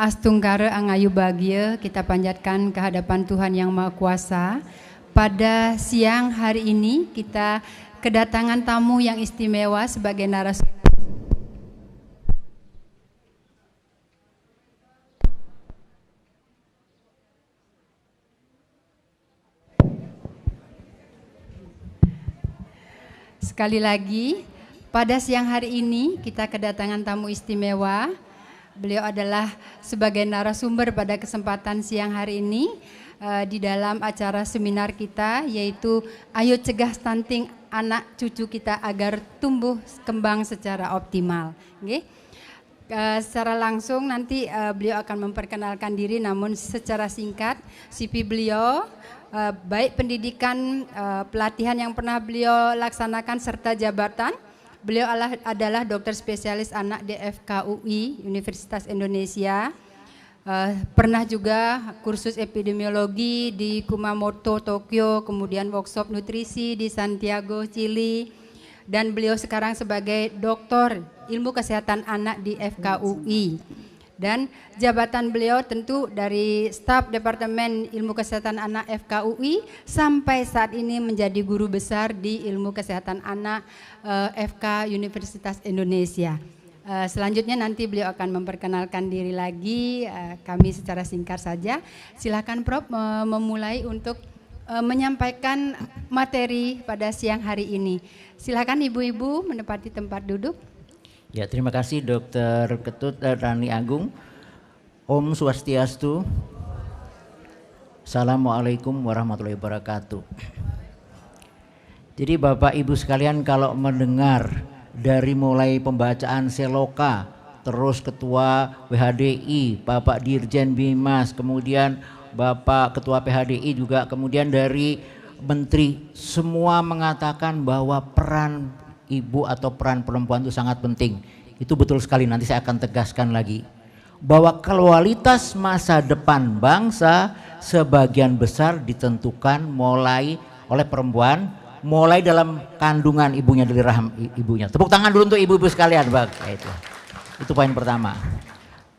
Astungkara angayu bahagia kita panjatkan kehadapan Tuhan Yang Maha Kuasa. Pada siang hari ini kita kedatangan tamu yang istimewa sebagai narasumber. Sekali lagi, pada siang hari ini kita kedatangan tamu istimewa. Beliau adalah sebagai narasumber pada kesempatan siang hari ini di dalam acara seminar kita, yaitu Ayo Cegah Stunting Anak Cucu Kita Agar Tumbuh Kembang Secara Optimal. Okay. Secara langsung nanti beliau akan memperkenalkan diri, namun secara singkat CV beliau, baik pendidikan, pelatihan yang pernah beliau laksanakan serta jabatan. Beliau adalah dokter spesialis anak di FKUI Universitas Indonesia. Pernah juga kursus epidemiologi di Kumamoto, Tokyo, kemudian workshop nutrisi di Santiago, Chili. Dan beliau sekarang sebagai doktor ilmu kesehatan anak di FKUI. Dan jabatan beliau tentu dari staf Departemen Ilmu Kesehatan Anak FKUI sampai saat ini menjadi guru besar di Ilmu Kesehatan Anak FK Universitas Indonesia. Selanjutnya nanti beliau akan memperkenalkan diri lagi, kami secara singkat saja. Silakan Prof memulai untuk menyampaikan materi pada siang hari ini. Silakan ibu-ibu menempati tempat duduk. Ya, terima kasih Dr. Ketut Rani Agung. Om Swastiastu. Assalamualaikum warahmatullahi wabarakatuh. Jadi Bapak Ibu sekalian, kalau mendengar dari mulai pembacaan Seloka, terus Ketua WHDI, Bapak Dirjen Bimas, kemudian Bapak Ketua PHDI juga, kemudian dari Menteri, semua mengatakan bahwa peran ibu atau peran perempuan itu sangat penting. Itu betul sekali, nanti saya akan tegaskan lagi. Bahwa kualitas masa depan bangsa sebagian besar ditentukan mulai oleh perempuan, mulai dalam kandungan ibunya, dari rahim ibunya. Tepuk tangan dulu untuk ibu-ibu sekalian, Bang. Itu poin pertama.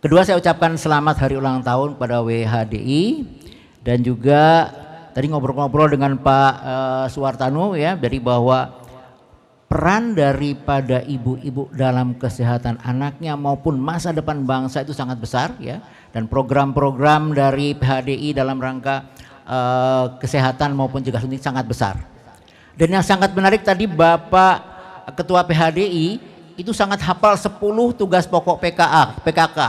Kedua, saya ucapkan selamat hari ulang tahun pada WHDI, dan juga tadi ngobrol-ngobrol dengan Pak Suwartano ya, dari bahwa peran daripada ibu-ibu dalam kesehatan anaknya maupun masa depan bangsa itu sangat besar ya, dan program-program dari PHDI dalam rangka kesehatan maupun juga suntik sangat besar. Dan yang sangat menarik tadi Bapak Ketua PHDI itu sangat hafal 10 tugas pokok PKK.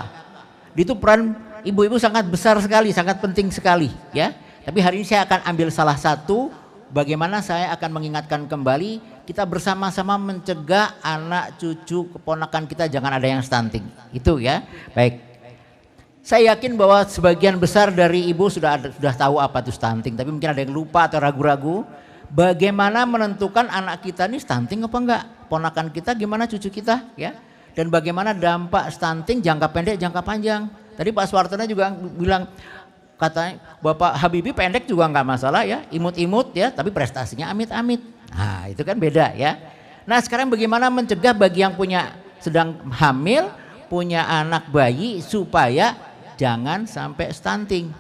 Itu peran ibu-ibu sangat besar sekali, sangat penting sekali ya. Tapi hari ini saya akan ambil salah satu, bagaimana saya akan mengingatkan kembali kita bersama-sama mencegah anak cucu keponakan kita jangan ada yang stunting. Itu ya. Baik. Saya yakin bahwa sebagian besar dari ibu sudah tahu apa itu stunting, tapi mungkin ada yang lupa atau ragu-ragu. Bagaimana menentukan anak kita ini stunting apa enggak? Ponakan kita gimana, cucu kita ya? Dan bagaimana dampak stunting jangka pendek, jangka panjang. Tadi Pak Suwartono juga bilang, katanya Bapak Habibie pendek juga enggak masalah ya, imut-imut ya, tapi prestasinya amit-amit. Nah itu kan beda ya. Nah sekarang bagaimana mencegah bagi yang sedang hamil, punya anak bayi supaya jangan sampai stunting.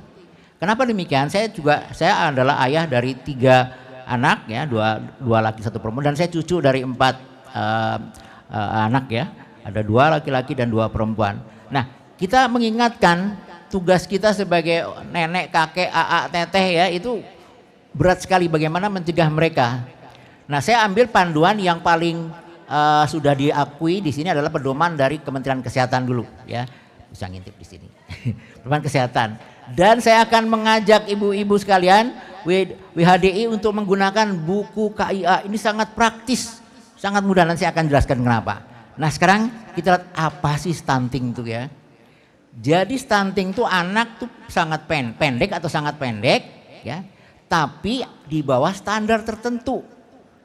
Kenapa demikian? Saya adalah ayah dari 3 anak ya, dua laki 1 perempuan, dan saya cucu dari 4 anak ya. Ada 2 laki-laki dan 2 perempuan. Nah kita mengingatkan tugas kita sebagai nenek, kakek, aa, teteh ya, itu berat sekali bagaimana mencegah mereka. Nah, saya ambil panduan yang paling sudah diakui di sini adalah pedoman dari Kementerian Kesehatan dulu ya. Bisa ngintip di sini. Pedoman Kesehatan. Dan saya akan mengajak ibu-ibu sekalian WHDI untuk menggunakan buku KIA. Ini sangat praktis, sangat mudah, nanti saya akan jelaskan kenapa. Nah, sekarang kita lihat apa sih stunting itu ya. Jadi stunting itu anak tuh sangat pendek atau sangat pendek ya, tapi di bawah standar tertentu.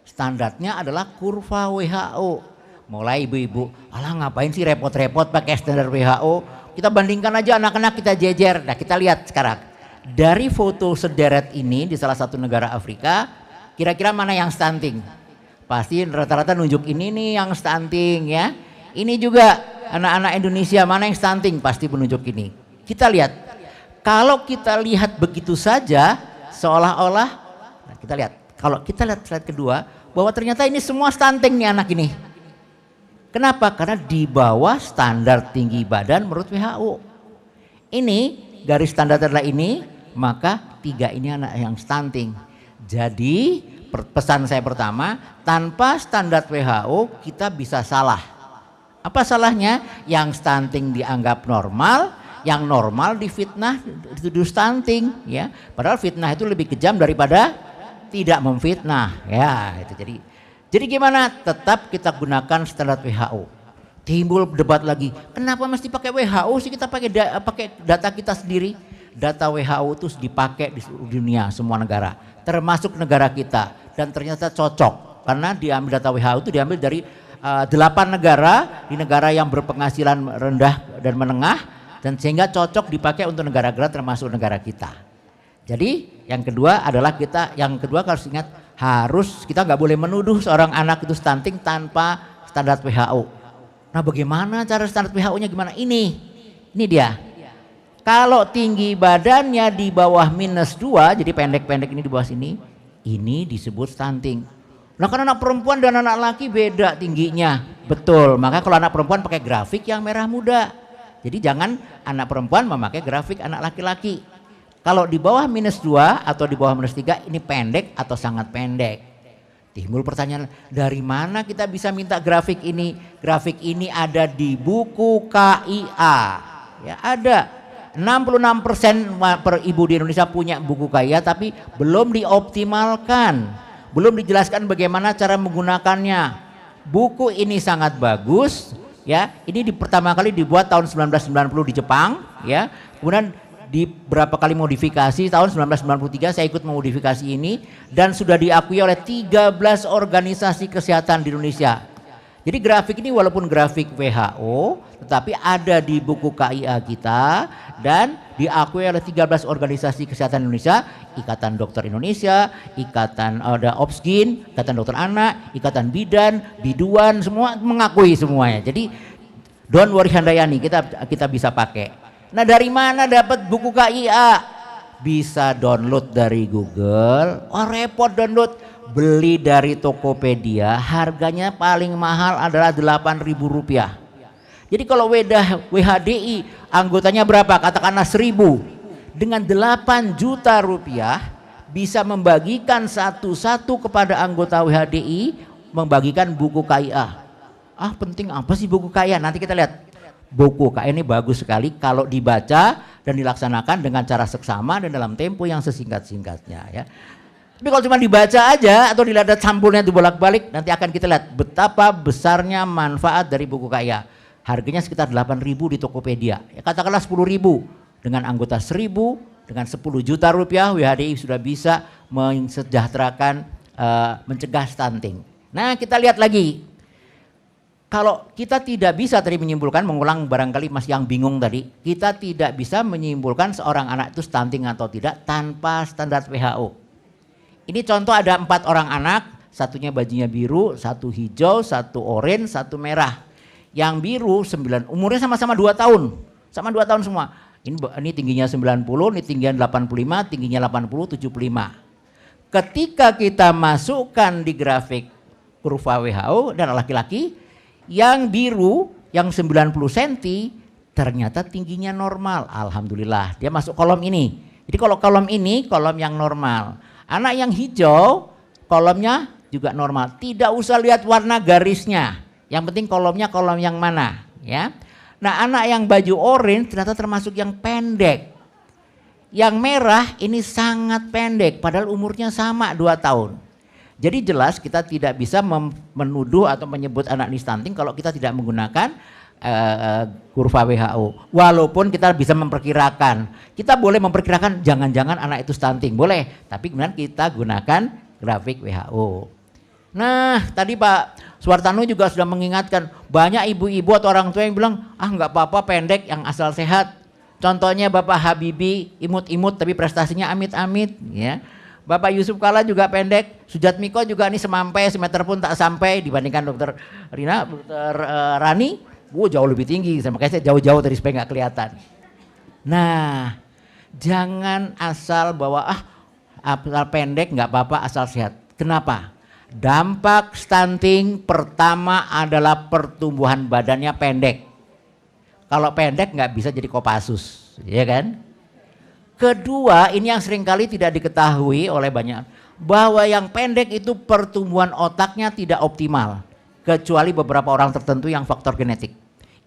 Standarnya adalah kurva WHO. Mulai ibu-ibu, alah ngapain sih repot-repot pakai standar WHO? Kita bandingkan aja anak-anak kita jejer. Nah kita lihat sekarang dari foto sederet ini di salah satu negara Afrika, kira-kira mana yang stunting? Pasti rata-rata nunjuk ini nih yang stunting ya. Ini juga anak-anak Indonesia mana yang stunting, pasti penunjuk ini. Kita lihat, kalau kita lihat begitu saja seolah-olah, nah kita lihat, kalau kita lihat slide kedua, bahwa ternyata ini semua stunting nih anak ini. Kenapa? Karena di bawah standar tinggi badan menurut WHO. Ini garis standar adalah ini, maka 3 ini anak yang stunting. Jadi pesan saya pertama, tanpa standar WHO kita bisa salah. Apa salahnya? Yang stunting dianggap normal, yang normal difitnah, dituduh stunting, ya. Padahal fitnah itu lebih kejam daripada tidak memfitnah, ya. Itu jadi gimana? Tetap kita gunakan standar WHO. Timbul debat lagi, kenapa mesti pakai WHO sih, kita pakai data kita sendiri. Data WHO itu dipakai di seluruh dunia, semua negara, termasuk negara kita, dan ternyata cocok karena diambil data WHO itu diambil dari 8 negara, di negara yang berpenghasilan rendah dan menengah, dan sehingga cocok dipakai untuk negara-negara termasuk negara kita. Jadi yang kedua adalah harus ingat, kita nggak boleh menuduh seorang anak itu stunting tanpa standar WHO. Nah, bagaimana cara standar WHO-nya gimana? Ini dia. Kalau tinggi badannya di bawah -2, jadi pendek-pendek ini di bawah sini, ini disebut stunting. Nah, karena anak perempuan dan anak laki beda tingginya, betul. Maka kalau anak perempuan pakai grafik yang merah muda. Jadi jangan anak perempuan memakai grafik anak laki-laki. Kalau di bawah -2 atau di bawah -3 ini pendek atau sangat pendek. Timbul pertanyaan, dari mana kita bisa minta grafik ini? Grafik ini ada di buku KIA. Ya, ada. 66% per ibu di Indonesia punya buku KIA tapi belum dioptimalkan. Belum dijelaskan bagaimana cara menggunakannya. Buku ini sangat bagus, ya. Ini pertama kali dibuat tahun 1990 di Jepang, ya. Kemudian di berapa kali modifikasi, tahun 1993 saya ikut memodifikasi ini dan sudah diakui oleh 13 organisasi kesehatan di Indonesia. Jadi grafik ini walaupun grafik WHO tetapi ada di buku KIA kita dan diakui oleh 13 organisasi kesehatan Indonesia, Ikatan Dokter Indonesia, Ikatan Opsgin, Ikatan Dokter Anak, Ikatan Bidan, Biduan, semua mengakui semuanya. Jadi don't worry Handayani, kita bisa pakai. Nah, dari mana dapat buku KIA? Bisa download dari Google. Oh, repot download. Beli dari Tokopedia, harganya paling mahal adalah Rp8.000. Jadi kalau WHDI anggotanya berapa? Katakanlah 1.000. Dengan 8 juta rupiah bisa membagikan satu-satu kepada anggota WHDI, membagikan buku KIA. Ah, penting apa sih buku KIA? Nanti kita lihat. Buku KIA ini bagus sekali kalau dibaca dan dilaksanakan dengan cara seksama dan dalam tempo yang sesingkat-singkatnya, ya. Tapi kalau cuma dibaca aja atau dilihat sampulnya dibolak-balik, nanti akan kita lihat betapa besarnya manfaat dari buku KIA. Harganya sekitar 8.000 di Tokopedia. Ya, katakanlah 10.000 dengan anggota 1.000 dengan 10 juta rupiah WHDI sudah bisa mensejahterakan, mencegah stunting. Nah, kita lihat lagi. Kalau kita tidak bisa tadi menyimpulkan, mengulang barangkali Mas yang bingung tadi, kita tidak bisa menyimpulkan seorang anak itu stunting atau tidak tanpa standar WHO. Ini contoh ada 4 orang anak, satunya bajunya biru, satu hijau, satu oranye, satu merah. Yang biru 9, umurnya sama-sama 2 tahun, sama 2 tahun semua. Ini tingginya 90, ini tingginya 85, tingginya 80, 75. Ketika kita masukkan di grafik kurva WHO dan laki-laki, yang biru yang 90 cm ternyata tingginya normal. Alhamdulillah, dia masuk kolom ini. Jadi kalau kolom ini kolom yang normal. Anak yang hijau kolomnya juga normal. Tidak usah lihat warna garisnya. Yang penting kolomnya kolom yang mana, ya. Nah, anak yang baju oranye ternyata termasuk yang pendek. Yang merah ini sangat pendek padahal umurnya sama 2 tahun. Jadi jelas kita tidak bisa menuduh atau menyebut anak ini stunting kalau kita tidak menggunakan kurva WHO. Walaupun kita bisa memperkirakan, kita boleh memperkirakan jangan-jangan anak itu stunting, boleh. Tapi kemudian kita gunakan grafik WHO. Nah, tadi Pak Suwartano juga sudah mengingatkan, banyak ibu-ibu atau orang tua yang bilang, ah nggak apa-apa pendek yang asal sehat. Contohnya Bapak Habibie imut-imut tapi prestasinya amit-amit, ya. Bapak Yusuf Kala juga pendek, Sujatmiko juga ini semampai, semeter pun tak sampai dibandingkan Dokter Rina, Dokter Rani. Jauh lebih tinggi, makanya saya jauh-jauh tadi supaya nggak kelihatan. Nah, jangan asal bahwa asal pendek nggak apa-apa asal sehat. Kenapa? Dampak stunting pertama adalah pertumbuhan badannya pendek. Kalau pendek nggak bisa jadi Kopassus, ya kan? Kedua, ini yang seringkali tidak diketahui oleh banyak, bahwa yang pendek itu pertumbuhan otaknya tidak optimal, kecuali beberapa orang tertentu yang faktor genetik.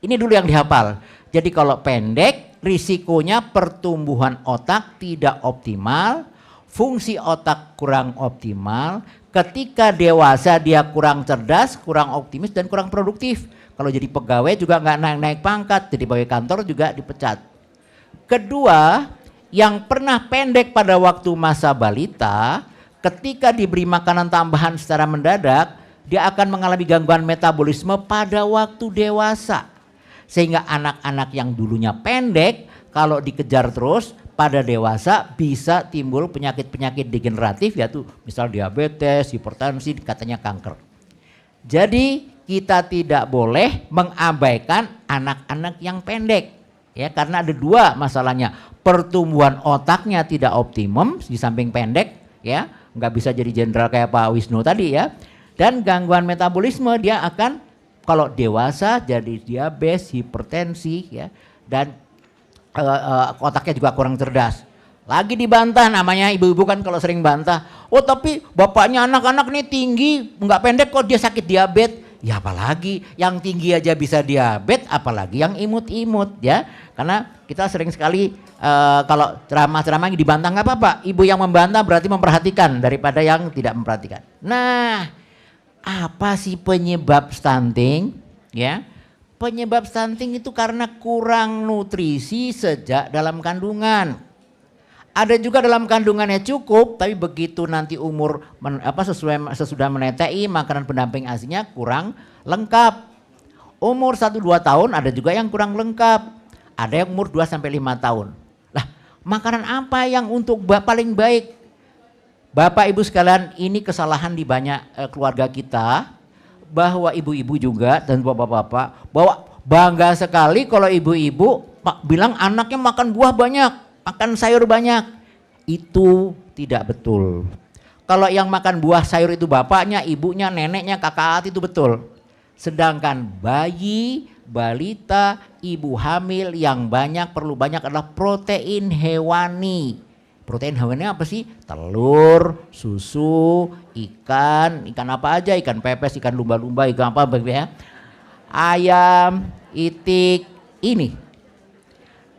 Ini dulu yang dihafal. Jadi kalau pendek, risikonya pertumbuhan otak tidak optimal, fungsi otak kurang optimal. Ketika dewasa dia kurang cerdas, kurang optimis, dan kurang produktif. Kalau jadi pegawai juga nggak naik-naik pangkat, jadi pegawai kantor juga dipecat. Kedua, yang pernah pendek pada waktu masa balita, ketika diberi makanan tambahan secara mendadak, dia akan mengalami gangguan metabolisme pada waktu dewasa. Sehingga anak-anak yang dulunya pendek, kalau dikejar terus, pada dewasa bisa timbul penyakit-penyakit degeneratif, yaitu misal diabetes, hipertensi, katanya kanker. Jadi kita tidak boleh mengabaikan anak-anak yang pendek, ya, karena ada dua masalahnya. Pertumbuhan otaknya tidak optimum di samping pendek, ya, nggak bisa jadi jenderal kayak Pak Wisnu tadi, ya. Dan gangguan metabolisme, dia akan kalau dewasa jadi diabetes, hipertensi, ya, dan otaknya juga kurang cerdas. Lagi dibantah, namanya ibu-ibu kan kalau sering bantah, oh tapi bapaknya anak-anak nih tinggi, nggak pendek kok dia sakit diabetes. Ya apalagi yang tinggi aja bisa diabetes, apalagi yang imut-imut, ya. Karena kita sering sekali kalau ceramah-ceramah dibantah, nggak apa-apa. Ibu yang membantah berarti memperhatikan daripada yang tidak memperhatikan. Nah, apa sih penyebab stunting? Ya, penyebab stunting itu karena kurang nutrisi sejak dalam kandungan. Ada juga dalam kandungannya cukup, tapi begitu nanti umur sesudah menetai, makanan pendamping ASInya kurang lengkap. Umur 1-2 tahun ada juga yang kurang lengkap. Ada yang umur 2-5 tahun. Lah, makanan apa yang untuk paling baik? Bapak Ibu sekalian, ini kesalahan di banyak keluarga kita, bahwa ibu-ibu juga dan bapak-bapak, bahwa bangga sekali kalau ibu-ibu bilang anaknya makan buah banyak, makan sayur banyak. Itu tidak betul. Kalau yang makan buah sayur itu bapaknya, ibunya, neneknya, kakak itu betul. Sedangkan bayi, balita, ibu hamil yang perlu banyak adalah protein hewani. Protein hewani apa sih? Telur, susu, ikan apa aja, ikan pepes, ikan lumba-lumba, ikan apa ya, ayam, itik, ini.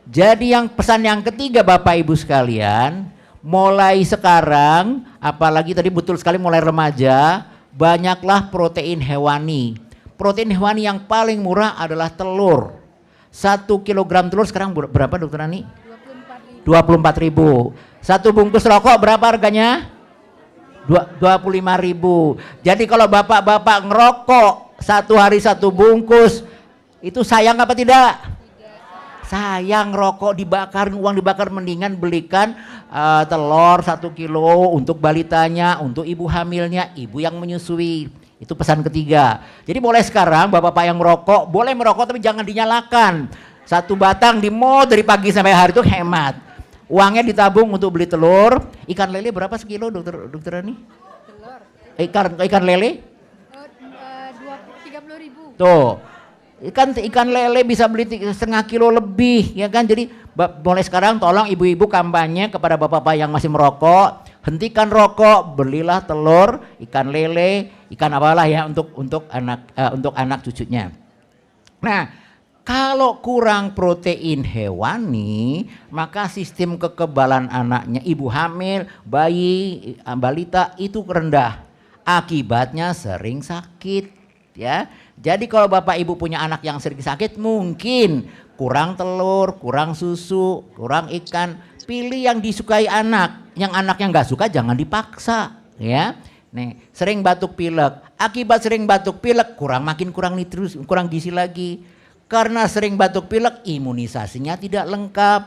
Jadi yang pesan yang ketiga Bapak Ibu sekalian, mulai sekarang, apalagi tadi betul sekali mulai remaja, banyaklah protein hewani. Protein hewani yang paling murah adalah telur. 1 kilogram telur sekarang berapa Dokter Ani? 24.000. Satu bungkus rokok berapa harganya? 25.000. Jadi kalau bapak-bapak ngerokok 1 hari 1 bungkus, itu sayang apa tidak? Sayang, rokok dibakar, uang dibakar, mendingan belikan telur 1 kilo untuk balitanya, untuk ibu hamilnya, ibu yang menyusui. Itu pesan ketiga. Jadi mulai sekarang bapak-bapak yang merokok, boleh merokok tapi jangan dinyalakan. 1 batang di mall dari pagi sampai hari itu hemat. Uangnya ditabung untuk beli telur. Ikan lele berapa sekilo dokter Ani? Telur. Ikan lele? 30.000. Tuh. Ikan lele bisa beli 1/2 kilo lebih, ya kan? Jadi mulai sekarang tolong ibu-ibu kampanye kepada bapak-bapak yang masih merokok, hentikan rokok, belilah telur, ikan lele, ikan apalah ya untuk anak cucunya. Nah, kalau kurang protein hewani, maka sistem kekebalan anaknya, ibu hamil, bayi, balita itu rendah. Akibatnya sering sakit, ya. Jadi kalau Bapak Ibu punya anak yang sering sakit, mungkin kurang telur, kurang susu, kurang ikan, pilih yang disukai anak. Yang anaknya nggak suka jangan dipaksa, ya. Nih, sering batuk pilek. Akibat sering batuk pilek, makin kurang nitrus, kurang gizi lagi. Karena sering batuk pilek, imunisasinya tidak lengkap.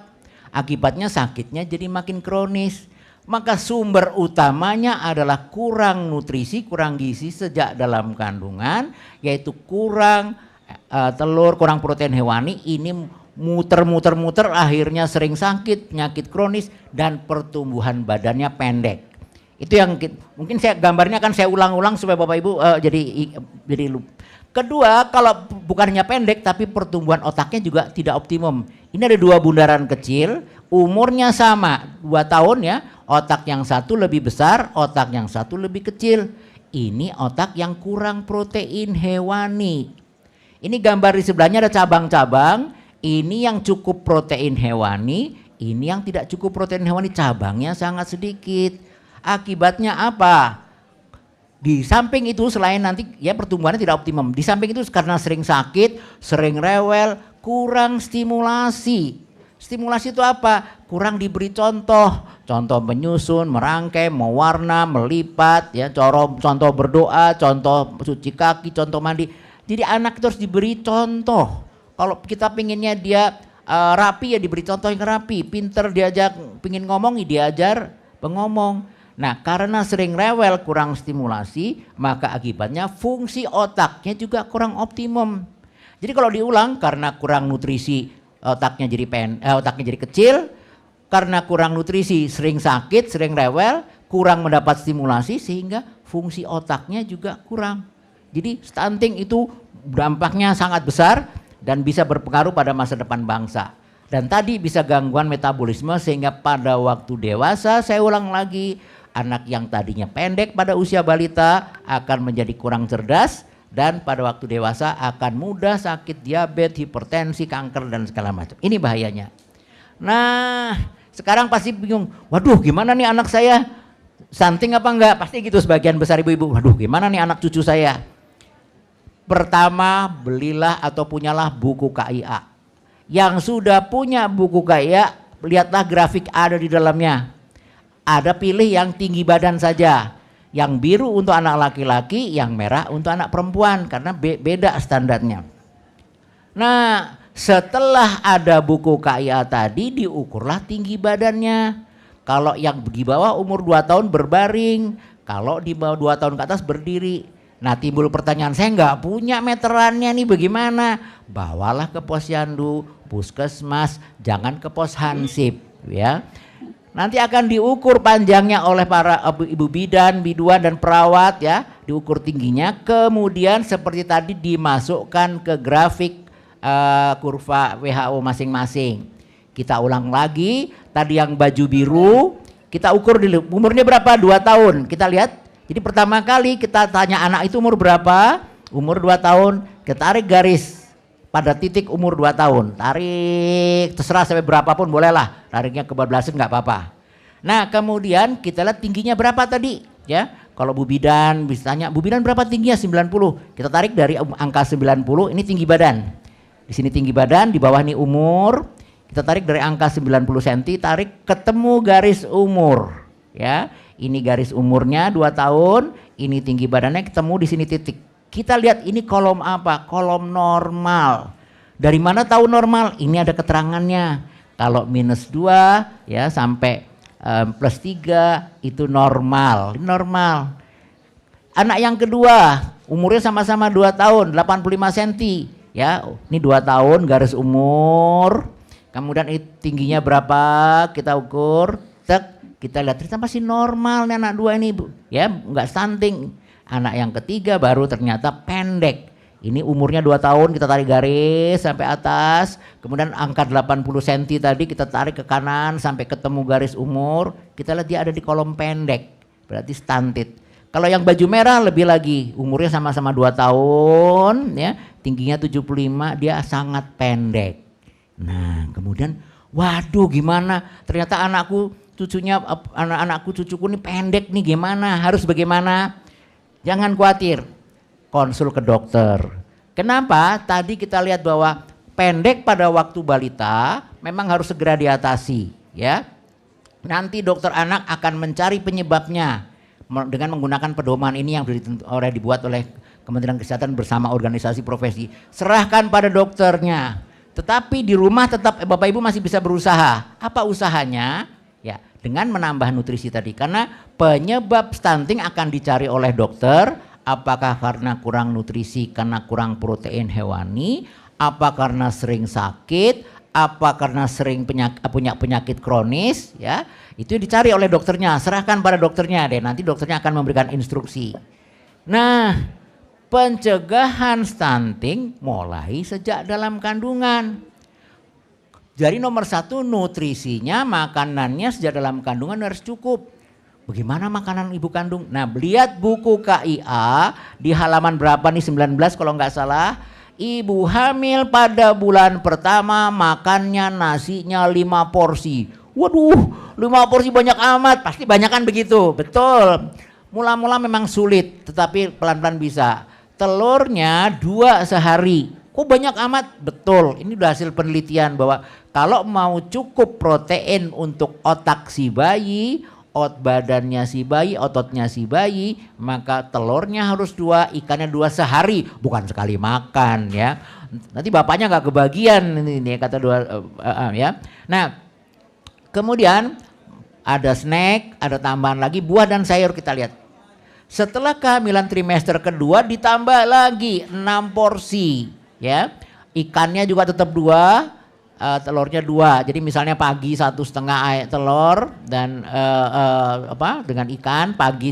Akibatnya sakitnya jadi makin kronis. Maka sumber utamanya adalah kurang nutrisi, kurang gizi sejak dalam kandungan, yaitu kurang telur, kurang protein hewani. Ini muter-muter akhirnya sering sakit, penyakit kronis dan pertumbuhan badannya pendek. Itu yang mungkin saya gambarnya kan saya ulang-ulang supaya Bapak Ibu jadi lupa. Kedua, kalau bukan hanya pendek tapi pertumbuhan otaknya juga tidak optimum. Ini ada 2 bundaran kecil, umurnya sama 2 tahun ya, otak yang satu lebih besar, otak yang satu lebih kecil. Ini otak yang kurang protein hewani. Ini gambar di sebelahnya ada cabang-cabang, ini yang cukup protein hewani, ini yang tidak cukup protein hewani, cabangnya sangat sedikit. Akibatnya apa? Di samping itu selain nanti ya pertumbuhannya tidak optimum, di samping itu karena sering sakit, sering rewel, kurang stimulasi. Stimulasi itu apa? Kurang diberi contoh menyusun, merangkai, mewarna, melipat, ya, contoh berdoa, contoh cuci kaki, contoh mandi. Jadi anak itu harus diberi contoh. Kalau kita pinginnya dia rapi ya diberi contoh yang rapi, pinter diajak, pingin ngomong ya diajar pengomong. Nah, karena sering rewel, kurang stimulasi, maka akibatnya fungsi otaknya juga kurang optimum. Jadi kalau diulang, karena kurang nutrisi otaknya jadi kecil, karena kurang nutrisi sering sakit, sering rewel, kurang mendapat stimulasi sehingga fungsi otaknya juga kurang. Jadi stunting itu dampaknya sangat besar dan bisa berpengaruh pada masa depan bangsa. Dan tadi bisa gangguan metabolisme sehingga pada waktu dewasa, saya ulang lagi, anak yang tadinya pendek pada usia balita akan menjadi kurang cerdas dan pada waktu dewasa akan mudah sakit diabetes, hipertensi, kanker dan segala macam. Ini bahayanya. Nah, sekarang pasti bingung, waduh gimana nih anak saya stunting apa enggak? Pasti gitu sebagian besar ibu-ibu, waduh gimana nih anak cucu saya? Pertama, belilah atau punyalah buku KIA. Yang sudah punya buku KIA, lihatlah grafik ada di dalamnya. Ada pilih yang tinggi badan saja. Yang biru untuk anak laki-laki, yang merah untuk anak perempuan karena beda standarnya. Nah, setelah ada buku KIA tadi diukurlah tinggi badannya. Kalau yang di bawah umur 2 tahun berbaring, kalau di bawah 2 tahun ke atas berdiri. Nah, timbul pertanyaan, saya nggak punya meterannya nih bagaimana? Bawalah ke posyandu, puskesmas, jangan ke pos hansip ya. Nanti akan diukur panjangnya oleh para ibu bidan, biduan dan perawat ya, diukur tingginya. Kemudian seperti tadi dimasukkan ke grafik kurva WHO masing-masing. Kita ulang lagi, tadi yang baju biru kita ukur dulu umurnya berapa, 2 tahun. Kita lihat, jadi pertama kali kita tanya anak itu umur berapa, umur 2 tahun, kita tarik garis pada titik umur 2 tahun, tarik terserah sampai berapapun bolehlah, tariknya kebablasan nggak apa-apa. Nah kemudian kita lihat tingginya berapa tadi ya, kalau Bu Bidan bisa tanya, Bu Bidan berapa tingginya? 90, kita tarik dari angka 90, ini tinggi badan, di sini tinggi badan, di bawah ini umur, kita tarik dari angka 90 cm, tarik ketemu garis umur ya, ini garis umurnya 2 tahun, ini tinggi badannya ketemu di sini titik. Kita lihat ini kolom apa? Kolom normal. Dari mana tahu normal? Ini ada keterangannya. Kalau -2 ya sampai +3 itu normal. Ini normal. Anak yang kedua umurnya sama-sama 2 tahun, 85 cm ya. Ini 2 tahun garis umur. Kemudian tingginya berapa? Kita ukur. Kita lihat ternyata masih normal nih anak 2 ini Bu. Ya, enggak stunting. Anak yang ketiga baru ternyata pendek. Ini umurnya 2 tahun, kita tarik garis sampai atas. Kemudian angka 80 cm tadi kita tarik ke kanan sampai ketemu garis umur. Kita lihat dia ada di kolom pendek, berarti stunted. Kalau yang baju merah lebih lagi, umurnya sama-sama 2 tahun ya, tingginya 75, dia sangat pendek. Nah kemudian waduh gimana, ternyata anak-anakku cucuku ini pendek nih, gimana, harus bagaimana? Jangan khawatir, konsul ke dokter. Kenapa? Tadi kita lihat bahwa pendek pada waktu balita memang harus segera diatasi ya. Nanti dokter anak akan mencari penyebabnya dengan menggunakan pedoman ini yang dibuat oleh Kementerian Kesehatan bersama organisasi profesi. Serahkan pada dokternya. Tetapi di rumah tetap Bapak Ibu masih bisa berusaha. Apa usahanya? Ya, dengan menambah nutrisi tadi, karena penyebab stunting akan dicari oleh dokter, apakah karena kurang nutrisi, karena kurang protein hewani, apa karena sering sakit, apa karena sering punya penyakit kronis, ya, itu dicari oleh dokternya, serahkan pada dokternya deh, nanti dokternya akan memberikan instruksi. Nah, pencegahan stunting mulai sejak dalam kandungan. Jadi nomor 1, nutrisinya, makanannya sejak dalam kandungan harus cukup. Bagaimana makanan ibu kandung? Nah, lihat buku KIA di halaman berapa nih, 19 kalau nggak salah. Ibu hamil pada bulan pertama makannya nasinya 5 porsi. Waduh, 5 porsi banyak amat, pasti banyak kan begitu, betul. Mula-mula memang sulit, tetapi pelan-pelan bisa. Telurnya 2 sehari, kok banyak amat? Betul, ini udah hasil penelitian bahwa kalau mau cukup protein untuk otak si bayi, badannya si bayi, ototnya si bayi, maka telurnya harus 2, ikannya 2 sehari, bukan sekali makan ya. Nanti bapaknya nggak kebagian ini kata 2 ya. Nah, kemudian ada snack, ada tambahan lagi buah dan sayur kita lihat. Setelah kehamilan trimester kedua ditambah lagi 6 porsi ya. Ikannya juga tetap 2. Telurnya 2, jadi misalnya pagi 1,5 telur dan dengan ikan, pagi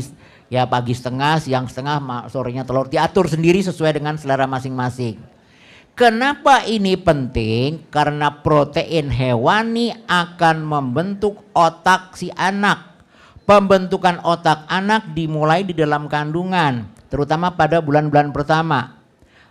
setengah, siang setengah, sorenya telur, diatur sendiri sesuai dengan selera masing-masing. Kenapa ini penting? Karena protein hewani akan membentuk otak si anak. Pembentukan otak anak dimulai di dalam kandungan, terutama pada bulan-bulan pertama.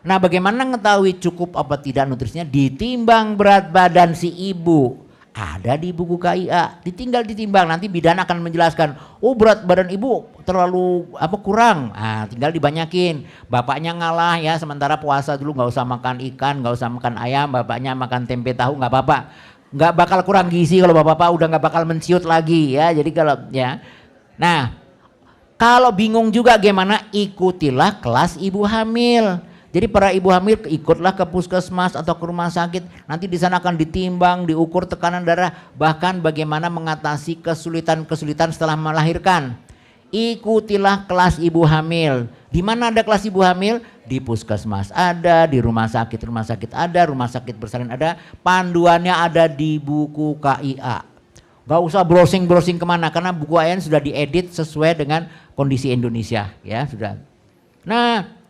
Nah, bagaimana mengetahui cukup apa tidak nutrisinya? Ditimbang berat badan si ibu. Ada di buku KIA, ditinggal ditimbang, nanti bidan akan menjelaskan, oh berat badan ibu terlalu kurang, tinggal dibanyakin. Bapaknya ngalah ya, sementara puasa dulu nggak usah makan ikan, nggak usah makan ayam, bapaknya makan tempe tahu nggak apa-apa. Nggak bakal kurang gizi kalau bapak-bapak udah nggak bakal menciut lagi ya, jadi kalau ya. Nah, kalau bingung juga gimana, ikutilah kelas ibu hamil. Jadi para ibu hamil ikutlah ke puskesmas atau ke rumah sakit. Nanti di sana akan ditimbang, diukur tekanan darah, bahkan bagaimana mengatasi kesulitan-kesulitan setelah melahirkan. Ikutilah kelas ibu hamil. Di mana ada kelas ibu hamil? Di puskesmas ada, di rumah sakit ada, rumah sakit bersalin ada. Panduannya ada di buku KIA. Gak usah browsing-browsing kemana, karena buku KIA sudah diedit sesuai dengan kondisi Indonesia, ya sudah. Nah,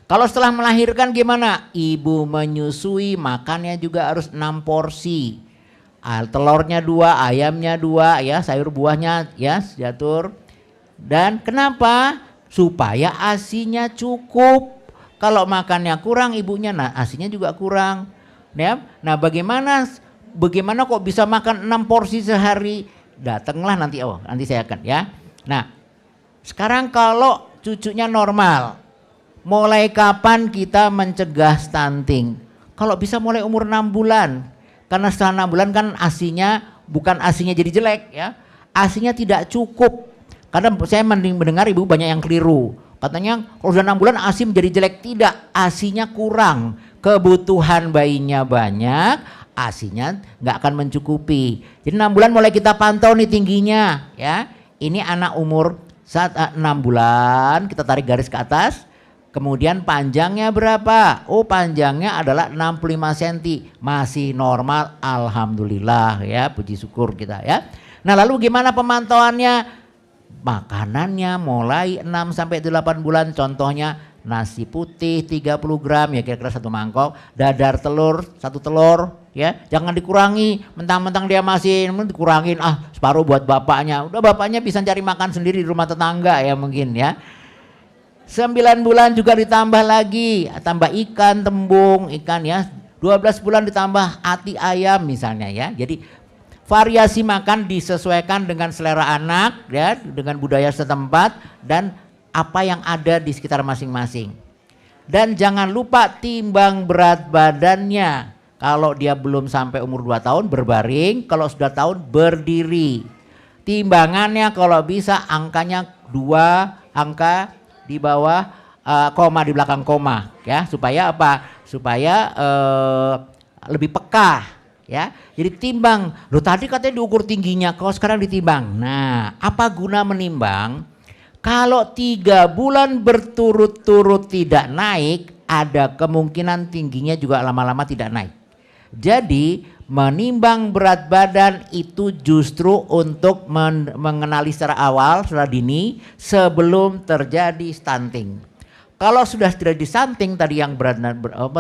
kalau setelah melahirkan gimana? Ibu menyusui, makannya juga harus 6 porsi. Telurnya 2, ayamnya 2, ya, sayur buahnya ya diatur. Dan kenapa? Supaya ASINya cukup. Kalau makannya kurang ibunya, nah ASINya juga kurang. Ya. Nah, bagaimana kok bisa makan 6 porsi sehari? Datanglah nanti, nanti saya akan ya. Nah, sekarang kalau cucunya normal, mulai kapan kita mencegah stunting? Kalau bisa mulai umur 6 bulan. Karena setelah 6 bulan kan ASINya, bukan ASINya jadi jelek ya. ASINya tidak cukup. Karena saya mendengar ibu banyak yang keliru. Katanya kalau sudah 6 bulan ASI menjadi jelek. Tidak, ASINya kurang. Kebutuhan bayinya banyak, ASINya nggak akan mencukupi. Jadi 6 bulan mulai kita pantau nih tingginya ya. Ini anak umur 6 bulan, kita tarik garis ke atas. Kemudian panjangnya berapa? Oh, panjangnya adalah 65 cm. Masih normal, alhamdulillah ya, puji syukur kita ya. Nah, lalu gimana pemantauannya? Makanannya mulai 6 sampai 8 bulan, contohnya nasi putih 30 gram ya, kira-kira 1 mangkok, dadar telur 1 telur ya, jangan dikurangi, mentang-mentang dia masih dikurangin, separuh buat bapaknya. Udah, bapaknya bisa cari makan sendiri di rumah tetangga ya mungkin ya. 9 bulan juga ditambah lagi, tambah ikan tembung, ikan ya. 12 bulan ditambah ati ayam misalnya ya. Jadi variasi makan disesuaikan dengan selera anak ya, dengan budaya setempat dan apa yang ada di sekitar masing-masing. Dan jangan lupa timbang berat badannya. Kalau dia belum sampai umur 2 tahun berbaring, kalau sudah tahun berdiri. Timbangannya kalau bisa angkanya 2 angka di bawah koma, di belakang koma ya, supaya apa? Supaya lebih peka ya. Jadi timbang, loh tadi katanya diukur tingginya, kalau sekarang ditimbang. Nah, apa guna menimbang? Kalau 3 bulan berturut-turut tidak naik, ada kemungkinan tingginya juga lama-lama tidak naik. Jadi Menimbang berat badan itu justru untuk mengenali secara awal, secara dini sebelum terjadi stunting. Kalau sudah terjadi stunting tadi yang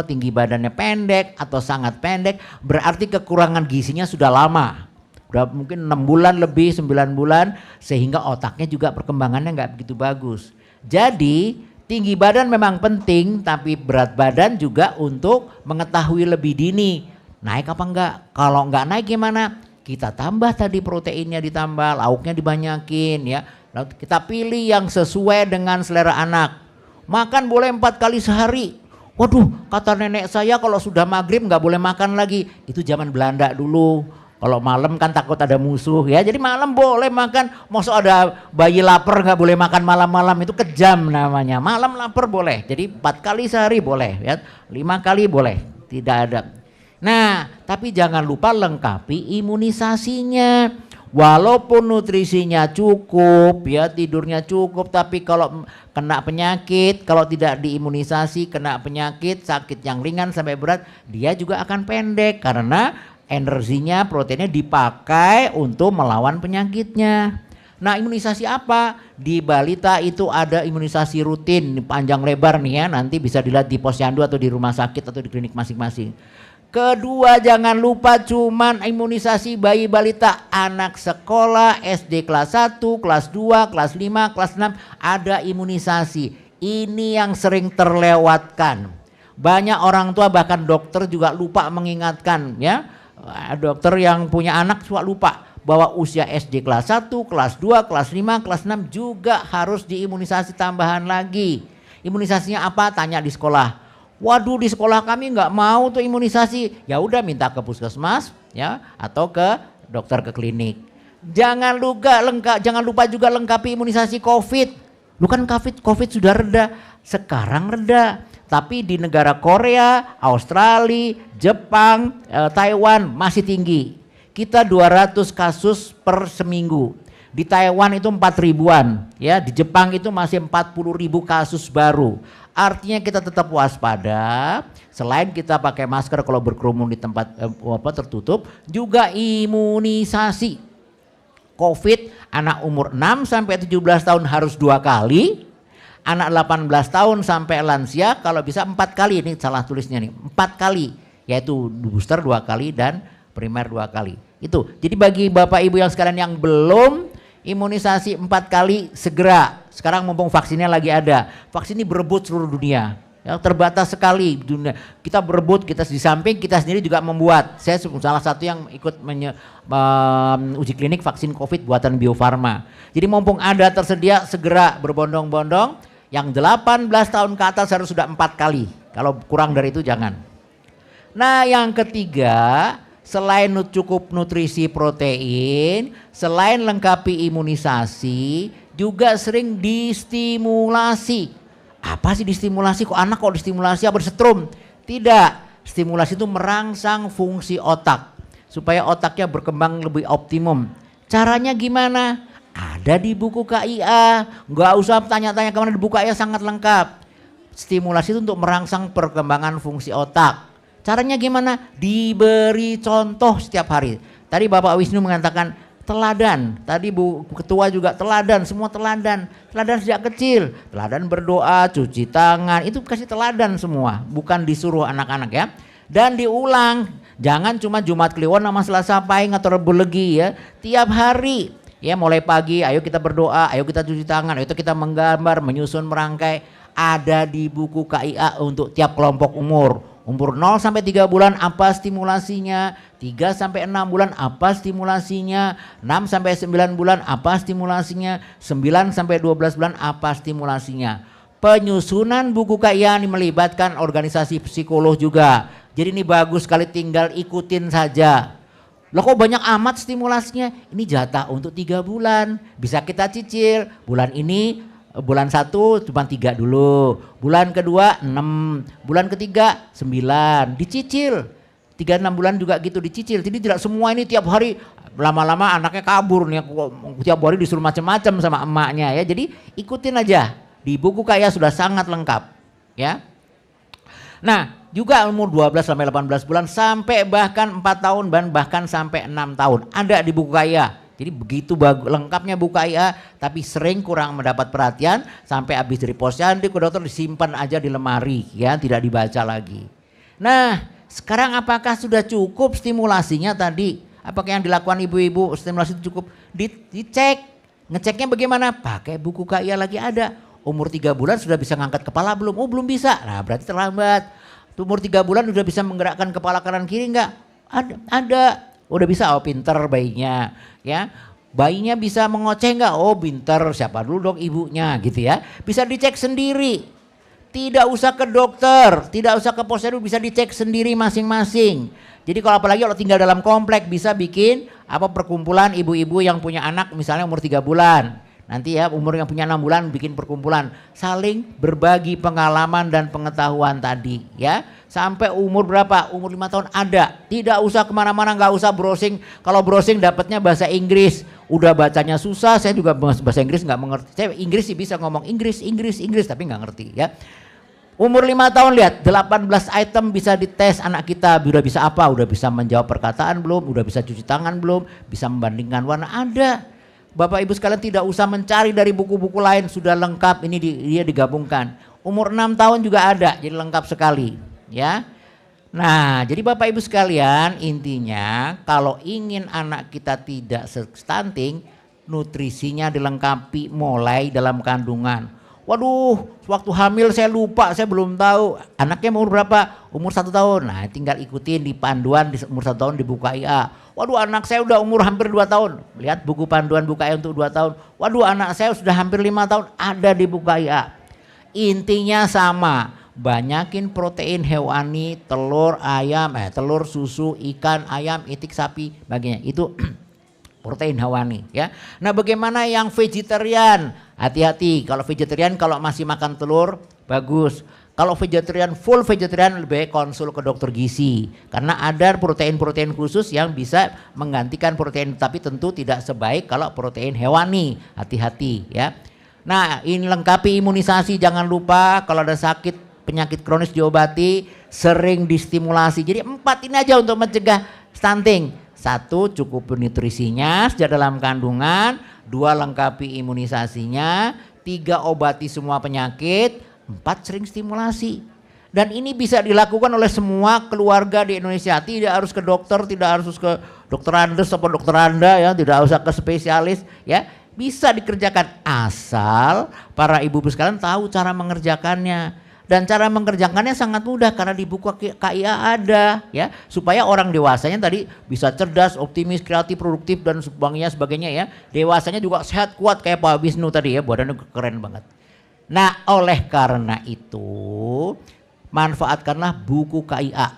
tinggi badannya pendek atau sangat pendek, berarti kekurangan gizinya sudah lama. Udah mungkin 6 bulan lebih, 9 bulan, sehingga otaknya juga perkembangannya nggak begitu bagus. Jadi tinggi badan memang penting, tapi berat badan juga untuk mengetahui lebih dini. Naik apa enggak? Kalau enggak naik gimana? Kita tambah tadi proteinnya ditambah, lauknya dibanyakin ya. Lalu kita pilih yang sesuai dengan selera anak. Makan boleh 4 kali sehari. Waduh, kata nenek saya kalau sudah maghrib nggak boleh makan lagi. Itu zaman Belanda dulu. Kalau malam kan takut ada musuh ya. Jadi malam boleh makan. Masa ada bayi lapar nggak boleh makan malam-malam, itu kejam namanya. Malam lapar boleh. Jadi 4 kali sehari boleh ya. 5 kali boleh. Tidak ada. Nah, tapi jangan lupa lengkapi imunisasinya. Walaupun nutrisinya cukup, ya tidurnya cukup, tapi kalau kena penyakit, kalau tidak diimunisasi, kena penyakit, sakit yang ringan sampai berat, dia juga akan pendek karena energinya, proteinnya dipakai untuk melawan penyakitnya. Nah, imunisasi apa? Di balita itu ada imunisasi rutin panjang lebar nih ya, nanti bisa dilihat di posyandu atau di rumah sakit atau di klinik masing-masing. Kedua, jangan lupa cuman imunisasi bayi balita, anak sekolah SD kelas 1, kelas 2, kelas 5, kelas 6 ada imunisasi. Ini yang sering terlewatkan. Banyak orang tua bahkan dokter juga lupa mengingatkan ya. Dokter yang punya anak suka lupa bahwa usia SD kelas 1, kelas 2, kelas 5, kelas 6 juga harus diimunisasi tambahan lagi. Imunisasinya apa? Tanya di sekolah. Waduh, di sekolah kami nggak mau tuh imunisasi. Ya udah minta ke puskesmas ya atau ke dokter ke klinik. Jangan lupa juga lengkapi imunisasi COVID. Lu kan COVID sudah reda, sekarang reda. Tapi di negara Korea, Australia, Jepang, Taiwan masih tinggi. Kita 200 kasus per seminggu. Di Taiwan itu 4.000-an, ya. Di Jepang itu masih 40.000 kasus baru. Artinya kita tetap waspada. Selain kita pakai masker kalau berkerumun di tempat tertutup, juga imunisasi. COVID anak umur 6 sampai 17 tahun harus 2 kali. Anak 18 tahun sampai lansia kalau bisa 4 kali. Ini salah tulisnya nih, 4 kali. Yaitu booster 2 kali dan primer 2 kali. Itu. Jadi bagi Bapak Ibu yang sekalian yang belum imunisasi 4 kali segera. Sekarang mumpung vaksinnya lagi ada. Vaksin ini berebut seluruh dunia. Ya, terbatas sekali dunia. Kita berebut, kita di samping kita sendiri juga membuat. Saya salah satu yang ikut uji klinik vaksin COVID buatan Bio Farma. Jadi mumpung ada tersedia segera berbondong-bondong. Yang 18 tahun ke atas harus sudah 4 kali. Kalau kurang dari itu jangan. Nah, yang ketiga, selain cukup nutrisi protein, selain lengkapi imunisasi, juga sering distimulasi. Apa sih distimulasi? Kok anak kok distimulasi apa disetrum? Tidak, stimulasi itu merangsang fungsi otak supaya otaknya berkembang lebih optimum. Caranya gimana? Ada di buku KIA, nggak usah tanya-tanya kemana, di buku KIA sangat lengkap. Stimulasi itu untuk merangsang perkembangan fungsi otak. Caranya gimana? Diberi contoh setiap hari. Tadi Bapak Wisnu mengatakan teladan. Tadi Bu Ketua juga teladan, semua teladan. Teladan sejak kecil. Teladan berdoa, cuci tangan, itu kasih teladan semua. Bukan disuruh anak-anak ya. Dan diulang. Jangan cuma Jumat Kliwon sama Selasa Pahing atau Rebu Legi ya. Tiap hari. Ya mulai pagi, ayo kita berdoa, ayo kita cuci tangan, ayo kita menggambar, menyusun, merangkai. Ada di buku KIA untuk tiap kelompok umur. Umur 0 sampai 3 bulan apa stimulasinya, 3 sampai 6 bulan apa stimulasinya, 6 sampai 9 bulan apa stimulasinya, 9 sampai 12 bulan apa stimulasinya. Penyusunan buku KIA ini melibatkan organisasi psikolog juga. Jadi ini bagus sekali, tinggal ikutin saja. Loh kok banyak amat stimulasinya? Ini jatah untuk 3 bulan, bisa kita cicil. Bulan ini bulan 1 cuma 3 dulu, bulan kedua 6, bulan ketiga 9, dicicil. 3-6 bulan juga gitu dicicil. Jadi tidak semua ini tiap hari, lama-lama anaknya kabur nih, tiap hari disuruh macam-macam sama emaknya ya. Jadi ikutin aja, di buku KIA sudah sangat lengkap ya. Nah, juga umur 12 sampai 18 bulan sampai bahkan 4 tahun dan bahkan sampai 6 tahun. Ada di buku KIA. Jadi begitu lengkapnya buku KIA, tapi sering kurang mendapat perhatian sampai habis dari posyandu ke dokter disimpan aja di lemari, ya, tidak dibaca lagi. Nah, sekarang apakah sudah cukup stimulasinya tadi? Apakah yang dilakukan ibu-ibu stimulasi itu cukup? Dicek. Ngeceknya bagaimana? Pakai buku KIA lagi ada. Umur 3 bulan sudah bisa ngangkat kepala belum? Oh, belum bisa. Nah, berarti terlambat. Umur 3 bulan udah bisa menggerakkan kepala kanan kiri enggak? Ada. Udah bisa, oh pinter bayinya, ya. Bayinya bisa mengoceh enggak? Oh pinter, siapa dulu dong ibunya gitu ya. Bisa dicek sendiri. Tidak usah ke dokter, tidak usah ke posyandu, bisa dicek sendiri masing-masing. Jadi kalau apalagi kalau tinggal dalam komplek bisa bikin perkumpulan ibu-ibu yang punya anak misalnya umur 3 bulan. Nanti ya umur yang punya 6 bulan bikin perkumpulan, saling berbagi pengalaman dan pengetahuan tadi ya. Sampai umur berapa? Umur 5 tahun ada. Tidak usah kemana-mana, nggak usah browsing. Kalau browsing dapatnya bahasa Inggris, udah bacanya susah. Saya juga bahasa Inggris nggak mengerti. Saya Inggris sih bisa ngomong Inggris tapi nggak ngerti ya. Umur 5 tahun lihat 18 item bisa dites anak kita. Udah bisa apa? Udah bisa menjawab perkataan belum? Udah bisa cuci tangan belum? Bisa membandingkan warna? Ada. Bapak ibu sekalian tidak usah mencari dari buku-buku lain, sudah lengkap, ini dia digabungkan. Umur 6 tahun juga ada, jadi lengkap sekali ya. Nah jadi bapak ibu sekalian, intinya kalau ingin anak kita tidak stunting, nutrisinya dilengkapi mulai dalam kandungan. Waduh, waktu hamil saya lupa, saya belum tahu anaknya umur berapa, umur 1 tahun. Nah tinggal ikutin di panduan di umur 1 tahun di buku KIA. Waduh anak saya udah umur hampir 2 tahun, lihat buku panduan buku KIA untuk 2 tahun. Waduh anak saya sudah hampir 5 tahun, ada di buku KIA. Intinya sama, banyakin protein hewani, telur, ayam, telur, susu, ikan, ayam, itik, sapi, bagian itu protein hewani ya. Nah bagaimana yang vegetarian? Hati-hati, kalau vegetarian kalau masih makan telur bagus. Kalau vegetarian, full vegetarian lebih baik konsul ke dokter gizi. Karena ada protein-protein khusus yang bisa menggantikan protein, tapi tentu tidak sebaik kalau protein hewani. Hati-hati ya. Nah ini lengkapi imunisasi, jangan lupa kalau ada sakit penyakit kronis diobati, sering distimulasi. Jadi 4 ini aja untuk mencegah stunting. 1 cukup nutrisinya sejak dalam kandungan, 2 lengkapi imunisasinya, 3 obati semua penyakit, 4 sering stimulasi. Dan ini bisa dilakukan oleh semua keluarga di Indonesia. Tidak harus ke dokter, tidak harus ke dokter Andes atau dokter Anda ya, tidak usah ke spesialis ya. Bisa dikerjakan asal para ibu-ibu sekalian tahu cara mengerjakannya. Dan cara mengerjakannya sangat mudah karena di buku KIA ada ya, supaya orang dewasanya tadi bisa cerdas, optimis, kreatif, produktif dan sebagainya ya. Dewasanya juga sehat kuat kayak Pak Wisnu tadi ya, badannya keren banget. Nah oleh karena itu manfaatkanlah buku KIA.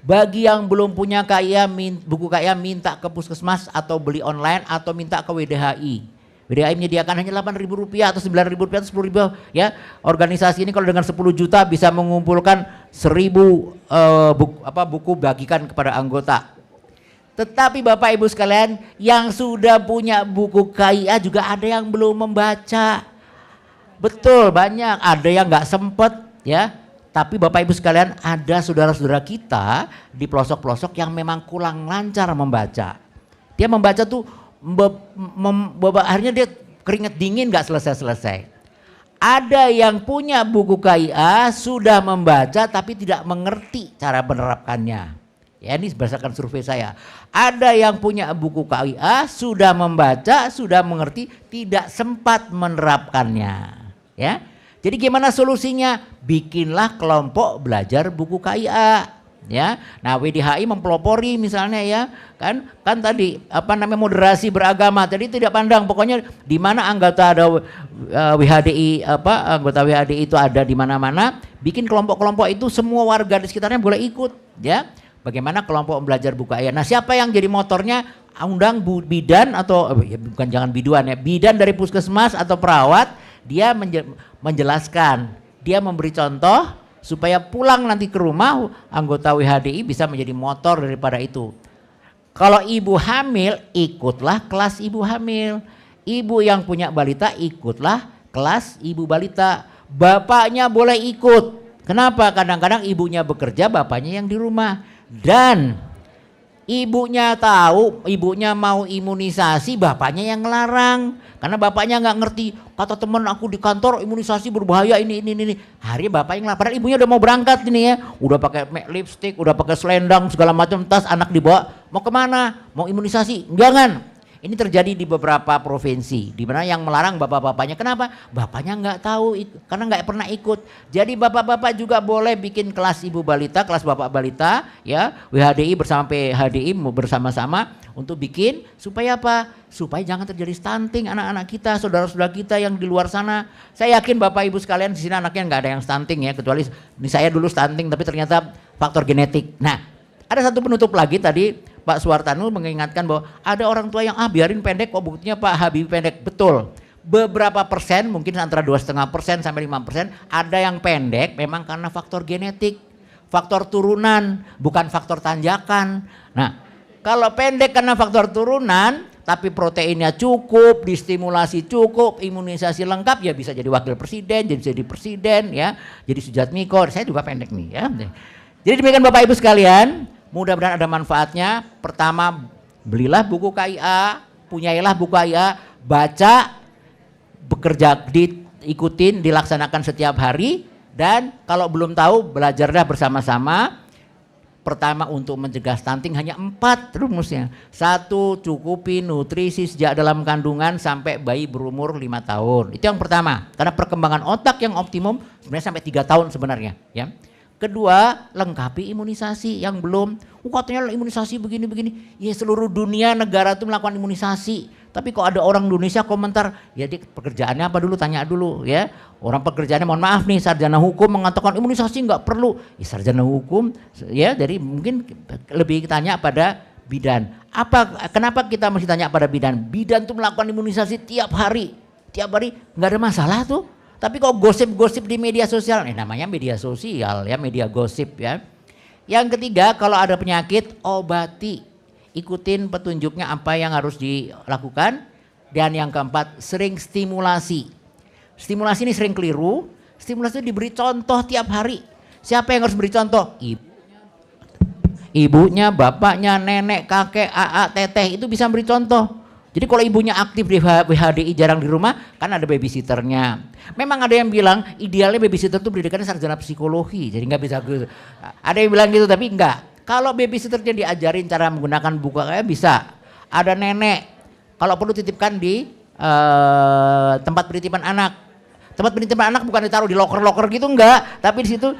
Bagi yang belum punya KIA, buku KIA minta ke puskesmas atau beli online atau minta ke WDHI. WDHI menyediakan hanya Rp8.000 atau Rp9.000 atau Rp10.000 ya. Organisasi ini kalau dengan 10 juta bisa mengumpulkan 1000 buku bagikan kepada anggota. Tetapi Bapak Ibu sekalian yang sudah punya buku KIA juga ada yang belum membaca. Betul, banyak, ada yang nggak sempet ya. Tapi Bapak Ibu sekalian ada saudara-saudara kita di pelosok-pelosok yang memang kurang lancar membaca. Dia membaca tuh akhirnya dia keringet dingin gak selesai-selesai. Ada yang punya buku KIA sudah membaca tapi tidak mengerti cara menerapkannya. Ya ini berdasarkan survei saya. Ada yang punya buku KIA sudah membaca, sudah mengerti, tidak sempat menerapkannya. Ya. Jadi gimana solusinya? Bikinlah kelompok belajar buku KIA. Ya, nah WDHI mempelopori misalnya ya, kan tadi moderasi beragama tadi tidak pandang, pokoknya di mana anggota ada WHDI anggota WHDI itu ada di mana-mana, bikin kelompok-kelompok itu semua warga di sekitarnya boleh ikut ya. Bagaimana kelompok belajar buku KIA? Nah siapa yang jadi motornya? Undang bidan atau bukan jangan biduan ya, bidan dari puskesmas atau perawat, dia menjelaskan, dia memberi contoh supaya pulang nanti ke rumah anggota WHDI bisa menjadi motor daripada itu. Kalau ibu hamil, ikutlah kelas ibu hamil. Ibu yang punya balita, ikutlah kelas ibu balita. Bapaknya boleh ikut, Kenapa? Kadang-kadang ibunya bekerja, bapaknya yang di rumah. Dan ibunya tahu, ibunya mau imunisasi, bapaknya yang ngelarang. Karena bapaknya nggak ngerti, kata temen aku di kantor imunisasi berbahaya ini. Hari bapak yang ngelarang, padahal ibunya udah mau berangkat ini ya. Udah pakai lipstick, udah pakai selendang, segala macam, tas, anak dibawa. Mau kemana? Mau imunisasi? Jangan. Ini terjadi di beberapa provinsi, di mana yang melarang bapak-bapaknya. Kenapa? Bapaknya nggak tahu, karena nggak pernah ikut. Jadi bapak-bapak juga boleh bikin kelas ibu balita, kelas bapak balita, ya WHDI bersama PHDI bersama-sama untuk bikin supaya apa? Supaya jangan terjadi stunting anak-anak kita, saudara-saudara kita yang di luar sana. Saya yakin bapak ibu sekalian di sini anaknya nggak ada yang stunting ya, kecuali ini saya dulu stunting, tapi ternyata faktor genetik. Nah, ada satu penutup lagi tadi. Pak Suwartanu mengingatkan bahwa ada orang tua yang biarin pendek kok buktinya Pak Habibie pendek. Betul. Beberapa persen, mungkin antara 2,5% sampai 5%, ada yang pendek memang karena faktor genetik, faktor turunan, bukan faktor tanjakan. Nah, kalau pendek karena faktor turunan, tapi proteinnya cukup, distimulasi cukup, imunisasi lengkap, ya bisa jadi wakil presiden, jadi presiden, ya, jadi Sujatmiko. Saya juga pendek nih, ya. Jadi demikian Bapak Ibu sekalian. Mudah-mudahan ada manfaatnya. Pertama, belilah buku KIA, punyailah buku KIA, baca, bekerja, diikutin, dilaksanakan setiap hari. Dan kalau belum tahu, belajarlah bersama-sama. Pertama, untuk mencegah stunting hanya 4 rumusnya. 1, cukupi nutrisi sejak dalam kandungan sampai bayi berumur 5 tahun. Itu yang pertama, karena perkembangan otak yang optimum sebenarnya sampai 3 tahun sebenarnya, ya. Kedua, lengkapi imunisasi yang belum. Katanya imunisasi begini-begini. Ya seluruh dunia negara itu melakukan imunisasi. Tapi kok ada orang Indonesia komentar, ya dia pekerjaannya apa dulu, tanya dulu ya. Orang pekerjaannya mohon maaf nih, sarjana hukum mengatakan imunisasi nggak perlu. Ya sarjana hukum ya, jadi mungkin lebih tanya pada bidan. Kenapa kita mesti tanya pada bidan? Bidan tuh melakukan imunisasi tiap hari nggak ada masalah tuh. Tapi kok gosip-gosip di media sosial, namanya media sosial ya, media gosip ya. Yang ketiga, kalau ada penyakit, obati. Ikutin petunjuknya apa yang harus dilakukan. Dan yang keempat, sering stimulasi. Stimulasi ini sering keliru, stimulasi itu diberi contoh tiap hari. Siapa yang harus beri contoh? Ibunya, bapaknya, nenek, kakek, teteh itu bisa beri contoh. Jadi kalau ibunya aktif di WHDI jarang di rumah, kan ada babysitternya. Memang ada yang bilang idealnya babysitter itu pendidikannya sarjana psikologi, jadi nggak bisa gitu. Ada yang bilang gitu, tapi enggak. Kalau babysitternya diajarin cara menggunakan buku kayak bisa. Ada nenek, kalau perlu titipkan di tempat penitipan anak. Tempat penitipan anak bukan ditaruh di loker-loker gitu enggak, tapi di situ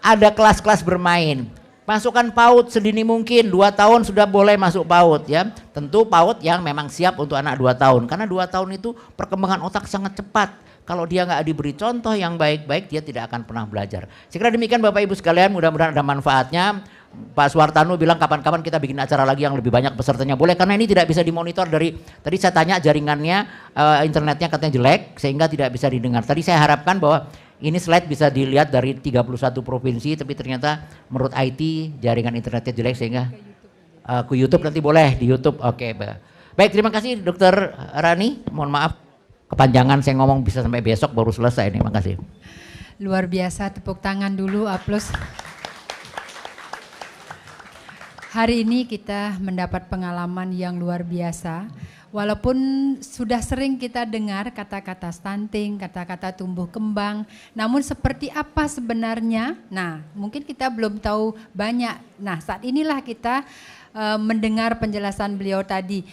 ada kelas-kelas bermain. Masukkan PAUD sedini mungkin, 2 tahun sudah boleh masuk PAUD ya. Tentu PAUD yang memang siap untuk anak 2 tahun. Karena 2 tahun itu perkembangan otak sangat cepat. Kalau dia nggak diberi contoh yang baik-baik, dia tidak akan pernah belajar. Sekira demikian Bapak Ibu sekalian, mudah-mudahan ada manfaatnya. Pak Suwartanu bilang kapan-kapan kita bikin acara lagi yang lebih banyak pesertanya. Boleh, karena ini tidak bisa dimonitor dari, tadi saya tanya jaringannya, internetnya katanya jelek, sehingga tidak bisa didengar. Tadi saya harapkan bahwa ini slide bisa dilihat dari 31 provinsi, tapi ternyata menurut IT jaringan internetnya jelek sehingga ke YouTube nanti boleh di YouTube. Oke, baik, terima kasih Dokter Rani. Mohon maaf kepanjangan saya ngomong, bisa sampai besok baru selesai nih. Makasih. Luar biasa, tepuk tangan dulu, aplaus. Hari ini kita mendapat pengalaman yang luar biasa. Walaupun sudah sering kita dengar kata-kata stunting, kata-kata tumbuh kembang, namun seperti apa sebenarnya? Nah, mungkin kita belum tahu banyak. Nah, saat inilah kita mendengar penjelasan beliau tadi.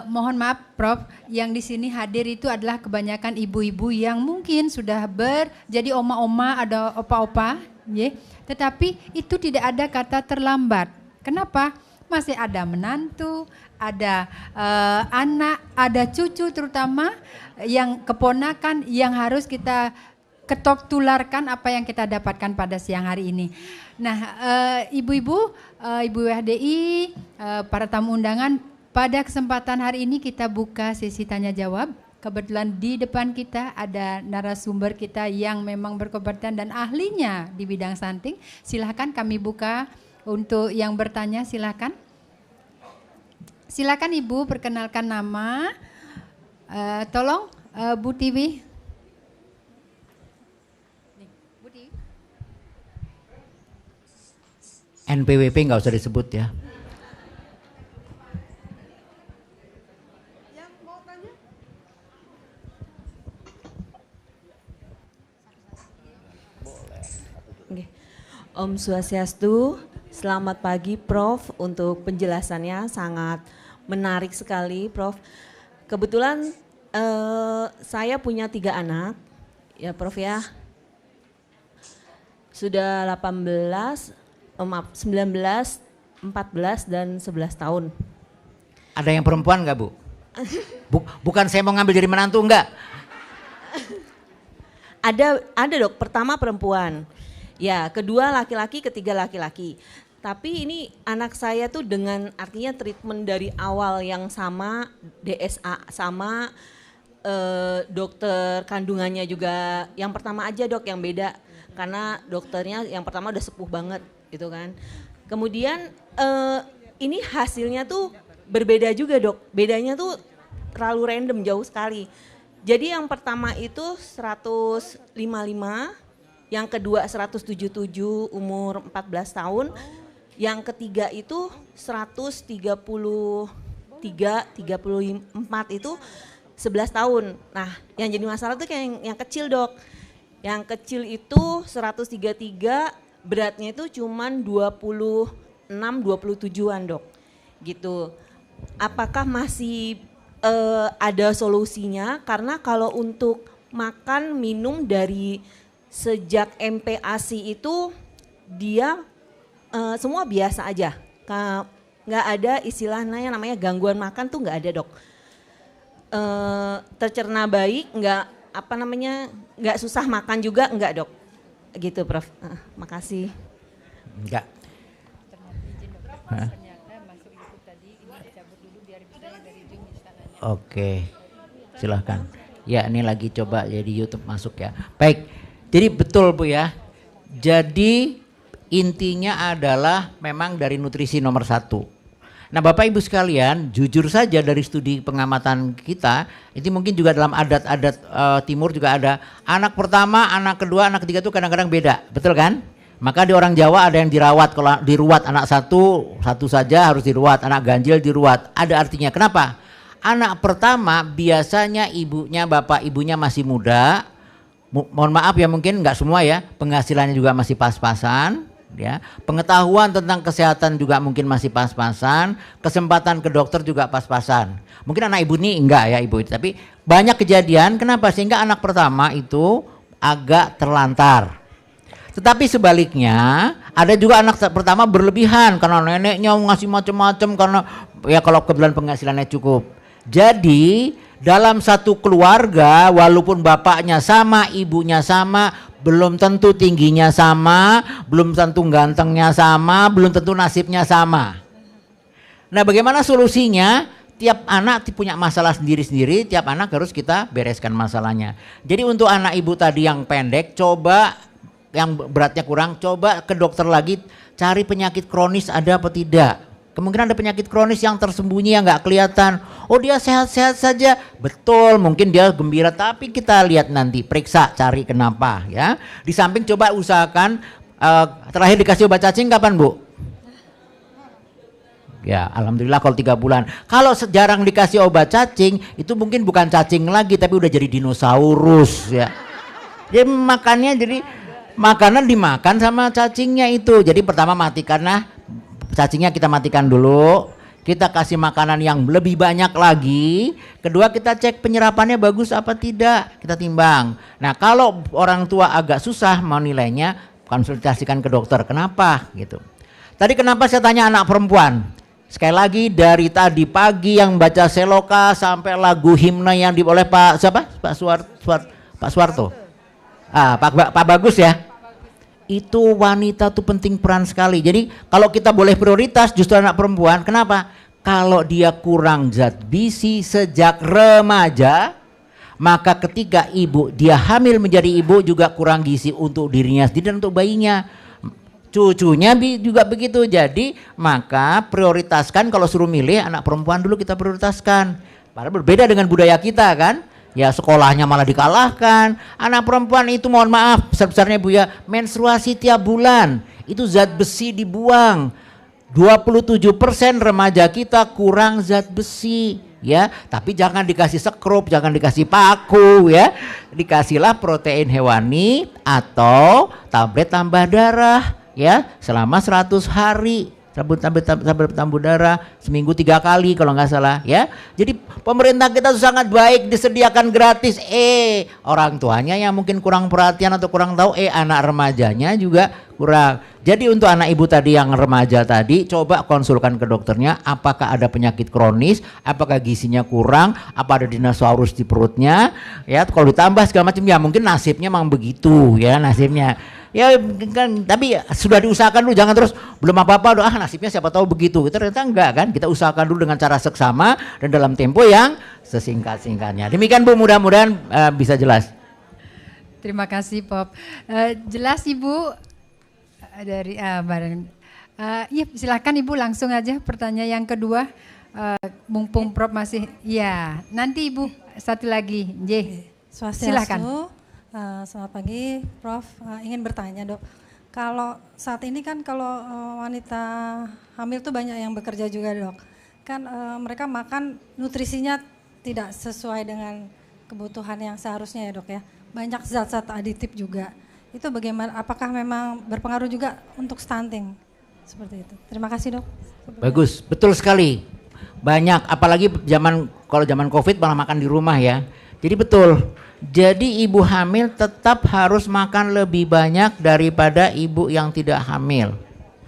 Mohon maaf, Prof, yang di sini hadir itu adalah kebanyakan ibu-ibu yang mungkin sudah jadi oma-oma, ada opa-opa, ya. Tetapi itu tidak ada kata terlambat. Kenapa? Masih ada menantu, ada anak, ada cucu terutama yang keponakan yang harus kita ketok tularkan apa yang kita dapatkan pada siang hari ini. Nah, ibu-ibu, Ibu WHDI, para tamu undangan, pada kesempatan hari ini kita buka sesi tanya jawab. Kebetulan di depan kita ada narasumber kita yang memang berkompeten dan ahlinya di bidang stunting. Silahkan kami buka untuk yang bertanya, silahkan. Silakan Ibu perkenalkan nama, tolong Bu Tiwi. Bu Tiwi. NPWP nggak usah disebut ya. Oke. Om Swastiastu, selamat pagi Prof. Untuk penjelasannya sangat menarik sekali Prof. Kebetulan saya punya 3 anak, ya Prof ya. Sudah 19, 14 dan 11 tahun. Ada yang perempuan nggak Bu? Bukan saya mau ngambil jadi menantu enggak? Ada dok, pertama perempuan. Ya, kedua laki-laki, ketiga laki-laki. Tapi ini anak saya tuh dengan artinya treatment dari awal yang sama, DSA sama, dokter kandungannya juga yang pertama aja dok yang beda. Karena dokternya yang pertama udah sepuh banget gitu kan. Kemudian ini hasilnya tuh berbeda juga dok, bedanya tuh terlalu random jauh sekali. Jadi yang pertama itu 155, yang kedua 177 umur 14 tahun, yang ketiga itu 133, 34 itu 11 tahun. Nah yang jadi masalah tuh kayak yang kecil dok. Yang kecil itu 133, beratnya itu cuman 27-an dok. Gitu. Apakah masih ada solusinya? Karena kalau untuk makan minum dari sejak MPASI itu dia semua biasa aja. Nggak ada istilahnya namanya gangguan makan tuh nggak ada dok. Tercerna baik, nggak susah makan juga nggak dok. Gitu Prof. Makasih. Enggak. Oke, silahkan. Ya ini lagi coba jadi YouTube masuk ya. Baik, jadi betul Bu ya. Jadi intinya adalah memang dari nutrisi nomor 1. Nah Bapak Ibu sekalian, jujur saja dari studi pengamatan kita, itu mungkin juga dalam adat-adat timur juga ada anak pertama, anak kedua, anak ketiga itu kadang-kadang beda, betul kan? Maka di orang Jawa ada yang dirawat, kalau diruat anak satu saja harus diruat, anak ganjil diruat. Ada artinya, kenapa? Anak pertama biasanya ibunya, bapak ibunya masih muda, mohon maaf ya mungkin nggak semua ya, penghasilannya juga masih pas-pasan. Ya, pengetahuan tentang kesehatan juga mungkin masih pas-pasan, kesempatan ke dokter juga pas-pasan. Mungkin anak ibu ini enggak ya ibu itu, tapi banyak kejadian kenapa sehingga anak pertama itu agak terlantar. Tetapi sebaliknya ada juga anak pertama berlebihan karena neneknya ngasih macam-macam karena ya kalau kebetulan penghasilannya cukup. Jadi dalam satu keluarga walaupun bapaknya sama, ibunya sama, belum tentu tingginya sama, belum tentu gantengnya sama, belum tentu nasibnya sama. Nah bagaimana solusinya? Tiap anak punya masalah sendiri-sendiri, tiap anak harus kita bereskan masalahnya. Jadi untuk anak ibu tadi yang pendek, coba yang beratnya kurang, coba ke dokter lagi, cari penyakit kronis ada apa tidak. Kemungkinan ada penyakit kronis yang tersembunyi yang nggak kelihatan. Oh dia sehat-sehat saja, betul mungkin dia gembira, tapi kita lihat nanti, periksa, cari kenapa ya. Di samping coba usahakan terakhir dikasih obat cacing kapan Bu? Ya alhamdulillah kalau 3 bulan. Kalau jarang dikasih obat cacing itu mungkin bukan cacing lagi tapi udah jadi dinosaurus ya. Dia makannya jadi makanan dimakan sama cacingnya itu. Jadi pertama matikanlah cacingnya, kita matikan dulu, kita kasih makanan yang lebih banyak lagi. Kedua kita cek penyerapannya bagus apa tidak, kita timbang. Nah kalau orang tua agak susah mau nilainya, konsultasikan ke dokter. Kenapa gitu. Tadi kenapa saya tanya anak perempuan? Sekali lagi dari tadi pagi yang baca seloka sampai lagu himne yang oleh Pak siapa? Pak Suwarto. Pak Bagus ya. Itu wanita tuh penting peran sekali. Jadi kalau kita boleh prioritas justru anak perempuan. Kenapa? Kalau dia kurang zat gizi sejak remaja, maka ketika dia hamil menjadi ibu juga kurang gizi untuk dirinya sendiri dan untuk bayinya. Cucunya juga begitu. Jadi maka prioritaskan, kalau suruh milih anak perempuan dulu kita prioritaskan. Padahal berbeda dengan budaya kita kan. ya sekolahnya malah dikalahkan. Anak perempuan itu mohon maaf besar-besarnya Bu ya, menstruasi tiap bulan, itu zat besi dibuang. 27% remaja kita kurang zat besi ya, tapi jangan dikasih sekrup, jangan dikasih paku ya, dikasihlah protein hewani atau tablet tambah darah ya selama 100 hari. Tablet tambah darah seminggu 3 kali kalau nggak salah ya. Jadi pemerintah kita sangat baik, disediakan gratis. Orang tuanya yang mungkin kurang perhatian atau kurang tahu, anak remajanya juga kurang. Jadi untuk anak ibu tadi yang remaja tadi, coba konsulkan ke dokternya apakah ada penyakit kronis, apakah gizinya kurang, apa ada dinosaurus di perutnya ya. Kalau ditambah segala macam ya mungkin nasibnya memang begitu ya, nasibnya. Ya kan, tapi sudah diusahakan dulu, jangan terus belum apa-apa nasibnya siapa tahu begitu. Ternyata enggak kan, kita usahakan dulu dengan cara seksama dan dalam tempo yang sesingkat-singkatnya. Demikian Bu, mudah-mudahan bisa jelas. Terima kasih Pop. Jelas Ibu dari bareng. Iya silakan Ibu langsung aja pertanyaan yang kedua. Mumpung Prof masih, ya nanti Ibu satu lagi. Silakan. Selamat pagi, Prof. Ingin bertanya, Dok. Kalau saat ini kan kalau wanita hamil tuh banyak yang bekerja juga, Dok. Kan mereka makan nutrisinya tidak sesuai dengan kebutuhan yang seharusnya ya, Dok ya. Banyak zat-zat aditif juga. Itu bagaimana? Apakah memang berpengaruh juga untuk stunting? Seperti itu. Terima kasih, Dok. Bagus, betul sekali. Banyak, apalagi kalau zaman Covid malah makan di rumah ya. Jadi betul. Jadi ibu hamil tetap harus makan lebih banyak daripada ibu yang tidak hamil.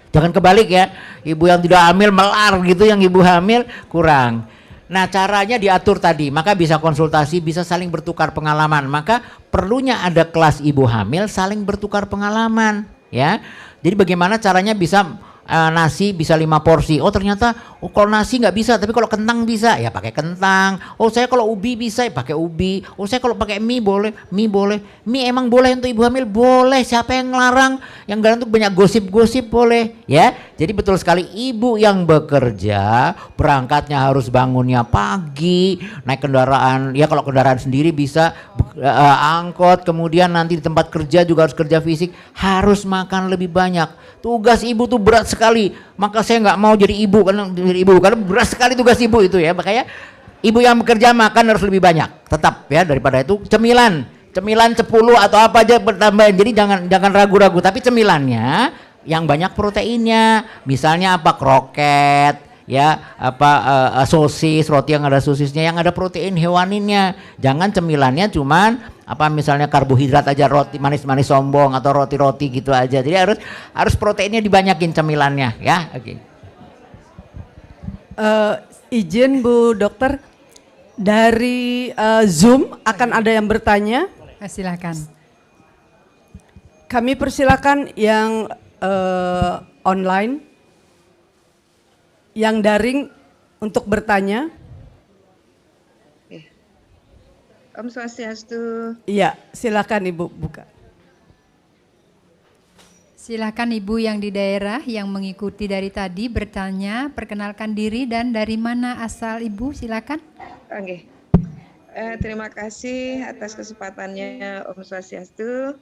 Jangan kebalik ya, ibu yang tidak hamil melar gitu, yang ibu hamil kurang. Nah caranya diatur tadi, maka bisa konsultasi, bisa saling bertukar pengalaman. Maka perlunya ada kelas ibu hamil saling bertukar pengalaman ya. Jadi bagaimana caranya bisa nasi bisa 5 porsi. Oh ternyata kalau nasi nggak bisa, tapi kalau kentang bisa, ya pakai kentang. Oh saya kalau ubi bisa, ya pakai ubi. Oh saya kalau pakai mie boleh, mie boleh. Mie emang boleh untuk ibu hamil, boleh. Siapa yang ngelarang? Yang nggak untuk banyak gosip-gosip boleh, ya. Jadi betul sekali ibu yang bekerja berangkatnya harus bangunnya pagi, naik kendaraan. Ya kalau kendaraan sendiri bisa angkot, kemudian nanti di tempat kerja juga harus kerja fisik, harus makan lebih banyak. Tugas ibu tuh berat sekali, maka saya nggak mau jadi ibu karena berat sekali tugas ibu itu ya. Makanya ibu yang bekerja makan harus lebih banyak, tetap ya, daripada itu cemilan 10 atau apa aja bertambahan. Jadi jangan ragu-ragu, tapi cemilannya yang banyak proteinnya, misalnya apa, kroket ya, apa sosis, roti yang ada sosisnya, yang ada protein hewaninnya. Jangan cemilannya cuman apa misalnya karbohidrat aja, roti manis-manis sombong atau roti-roti gitu aja. Jadi harus proteinnya dibanyakin cemilannya ya. Oke. Izin Bu Dokter, dari Zoom akan ada yang bertanya. Silakan. Kami persilakan yang online, yang daring untuk bertanya. Om Swastiastu. Iya, silakan Ibu buka. Silakan Ibu yang di daerah yang mengikuti dari tadi bertanya, perkenalkan diri dan dari mana asal Ibu, silakan. Oke. Terima kasih atas kesempatannya Om Swastiastu.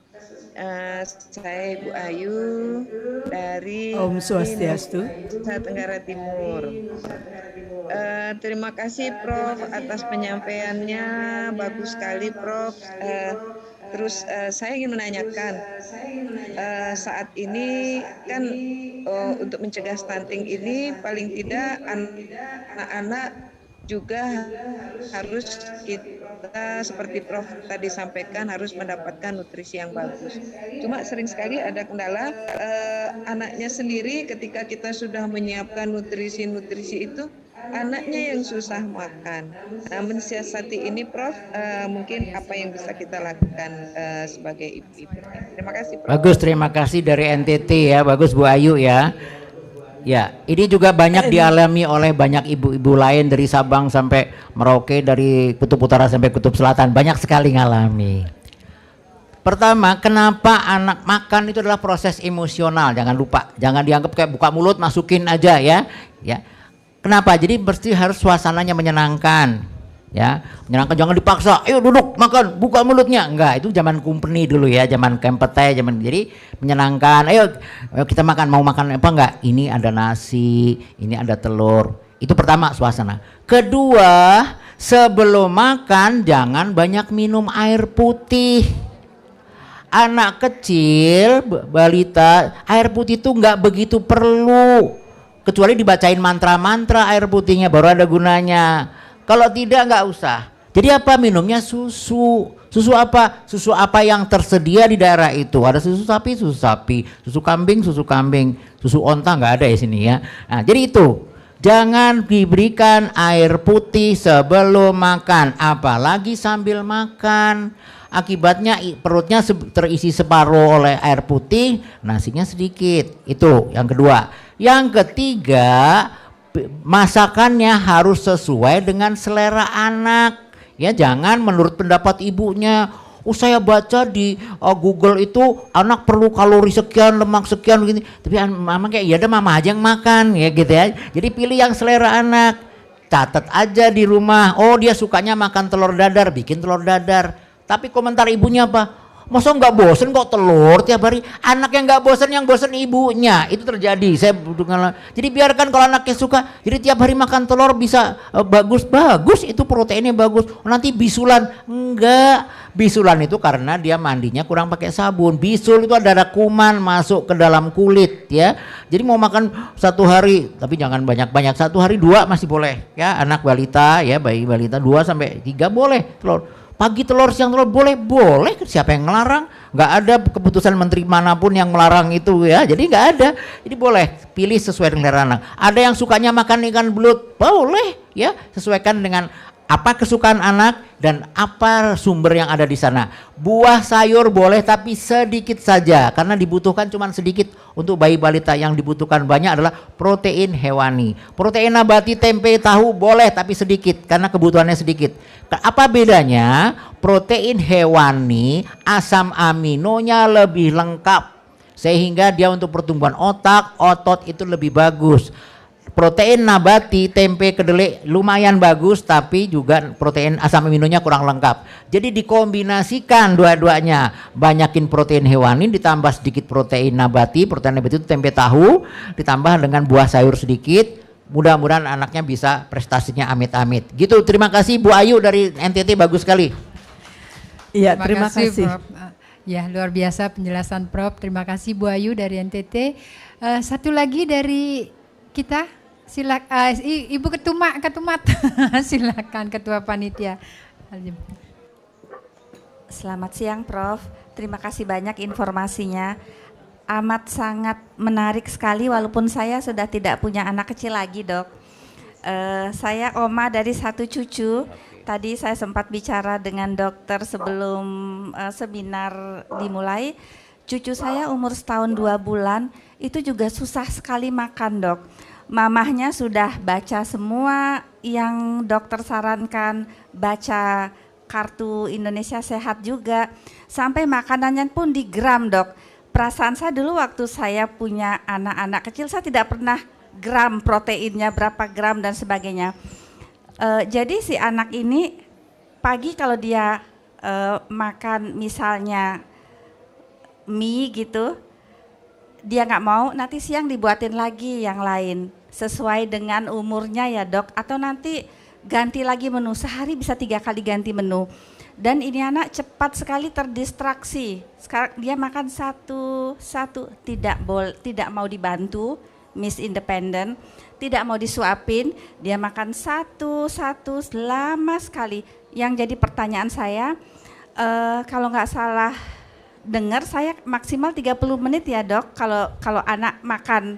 Saya Ibu Ayu dari Om Swastiastu. Nusa Tenggara Timur. Terima kasih Prof atas penyampaiannya, bagus sekali Prof. Terus saya ingin menanyakan, saat ini kan untuk mencegah stunting ini paling tidak anak-anak juga harus kita seperti Prof tadi sampaikan harus mendapatkan nutrisi yang bagus. Cuma sering sekali ada kendala anaknya sendiri ketika kita sudah menyiapkan nutrisi itu, anaknya yang susah makan. Nah, mensiasati ini Prof, mungkin apa yang bisa kita lakukan sebagai ibu-ibu. Terima kasih Prof. Bagus, terima kasih dari NTT ya, bagus Bu Ayu ya. Ya, ini juga banyak dialami oleh banyak ibu-ibu lain dari Sabang sampai Merauke, dari Kutub Utara sampai Kutub Selatan, banyak sekali ngalami. Pertama, kenapa anak makan itu adalah proses emosional, jangan lupa, jangan dianggap kayak buka mulut masukin aja ya. Ya. Kenapa? Jadi mesti harus suasananya menyenangkan. Ya, menyenangkan, jangan dipaksa, ayo duduk makan, buka mulutnya, enggak, itu zaman company dulu ya, zaman kempete, zaman, jadi menyenangkan, ayo kita makan, mau makan apa enggak, ini ada nasi, ini ada telur, itu pertama suasana. Kedua, sebelum makan jangan banyak minum air putih. Anak kecil, balita, air putih itu nggak begitu perlu, kecuali dibacain mantra-mantra air putihnya baru ada gunanya. Kalau tidak nggak usah. Jadi apa, minumnya susu. Susu apa? Susu apa yang tersedia di daerah itu. Ada susu sapi, susu kambing, susu onta nggak ada di sini ya. Nah, jadi itu. Jangan diberikan air putih sebelum makan, apalagi sambil makan. Akibatnya perutnya terisi separuh oleh air putih, nasinya sedikit. Itu yang kedua. Yang ketiga, masakannya harus sesuai dengan selera anak. Ya, jangan menurut pendapat ibunya. Saya baca di Google itu anak perlu kalori sekian, lemak sekian begini. Tapi mama kayak ya udah mama aja yang makan ya gitu ya. Jadi pilih yang selera anak. Catat aja di rumah. Oh, dia sukanya makan telur dadar, bikin telur dadar. Tapi komentar ibunya apa? Masa nggak bosen kok telur tiap hari? Anak yang nggak bosen, yang bosen ibunya. Itu terjadi. Jadi biarkan kalau anaknya suka. Jadi tiap hari makan telur bisa bagus itu proteinnya bagus. Nanti bisulan enggak. Bisulan itu karena dia mandinya kurang pakai sabun. Bisul itu ada kuman masuk ke dalam kulit ya. Jadi mau makan satu hari, tapi jangan banyak-banyak. Satu hari 2 masih boleh ya. Anak balita ya, bayi balita 2 sampai 3 boleh telur. Pagi telur, siang telur, boleh, siapa yang ngelarang? Nggak ada keputusan menteri manapun yang melarang itu ya, jadi nggak ada. Jadi boleh, pilih sesuai dengan selera anak. Ada yang sukanya makan ikan belut, boleh ya, sesuaikan dengan apa kesukaan anak dan apa sumber yang ada di sana. Buah sayur boleh tapi sedikit saja, karena dibutuhkan cuma sedikit. Untuk bayi balita yang dibutuhkan banyak adalah protein hewani. Protein nabati, tempe, tahu boleh tapi sedikit karena kebutuhannya sedikit. Apa bedanya? Protein hewani asam aminonya lebih lengkap sehingga dia untuk pertumbuhan otak, otot itu lebih bagus. Protein nabati, tempe, kedelai lumayan bagus tapi juga protein asam aminonya kurang lengkap. Jadi dikombinasikan dua-duanya. Banyakin protein hewani ditambah sedikit protein nabati. Protein nabati itu tempe, tahu ditambah dengan buah sayur sedikit. Mudah-mudahan anaknya bisa prestasinya amit-amit. Gitu, terima kasih Bu Ayu dari NTT, bagus sekali. Iya, terima kasih. Prof. Ya, luar biasa penjelasan Prof. Terima kasih Bu Ayu dari NTT. Satu lagi dari kita. Ibu Ketumat. Silakan Ketua Panitia. Selamat siang Prof. Terima kasih banyak informasinya. Amat sangat menarik sekali walaupun saya sudah tidak punya anak kecil lagi, Dok. Saya oma dari 1 cucu. Tadi saya sempat bicara dengan dokter sebelum seminar dimulai. Cucu saya umur 1 tahun 2 bulan itu juga susah sekali makan, Dok. Mamahnya sudah baca semua yang dokter sarankan, baca kartu Indonesia Sehat juga, sampai makanannya pun digram, Dok. Perasaan saya dulu waktu saya punya anak-anak kecil, saya tidak pernah gram proteinnya, berapa gram dan sebagainya. Jadi si anak ini pagi kalau dia makan misalnya mie gitu, dia nggak mau, nanti siang dibuatin lagi yang lain sesuai dengan umurnya ya Dok, atau nanti ganti lagi menu, sehari bisa 3 kali ganti menu. Dan ini anak cepat sekali terdistraksi. Sekarang dia makan satu tidak mau dibantu, Miss Independent, tidak mau disuapin, dia makan satu lama sekali. Yang jadi pertanyaan saya, kalau nggak salah dengar saya maksimal 30 menit ya Dok, kalau anak makan,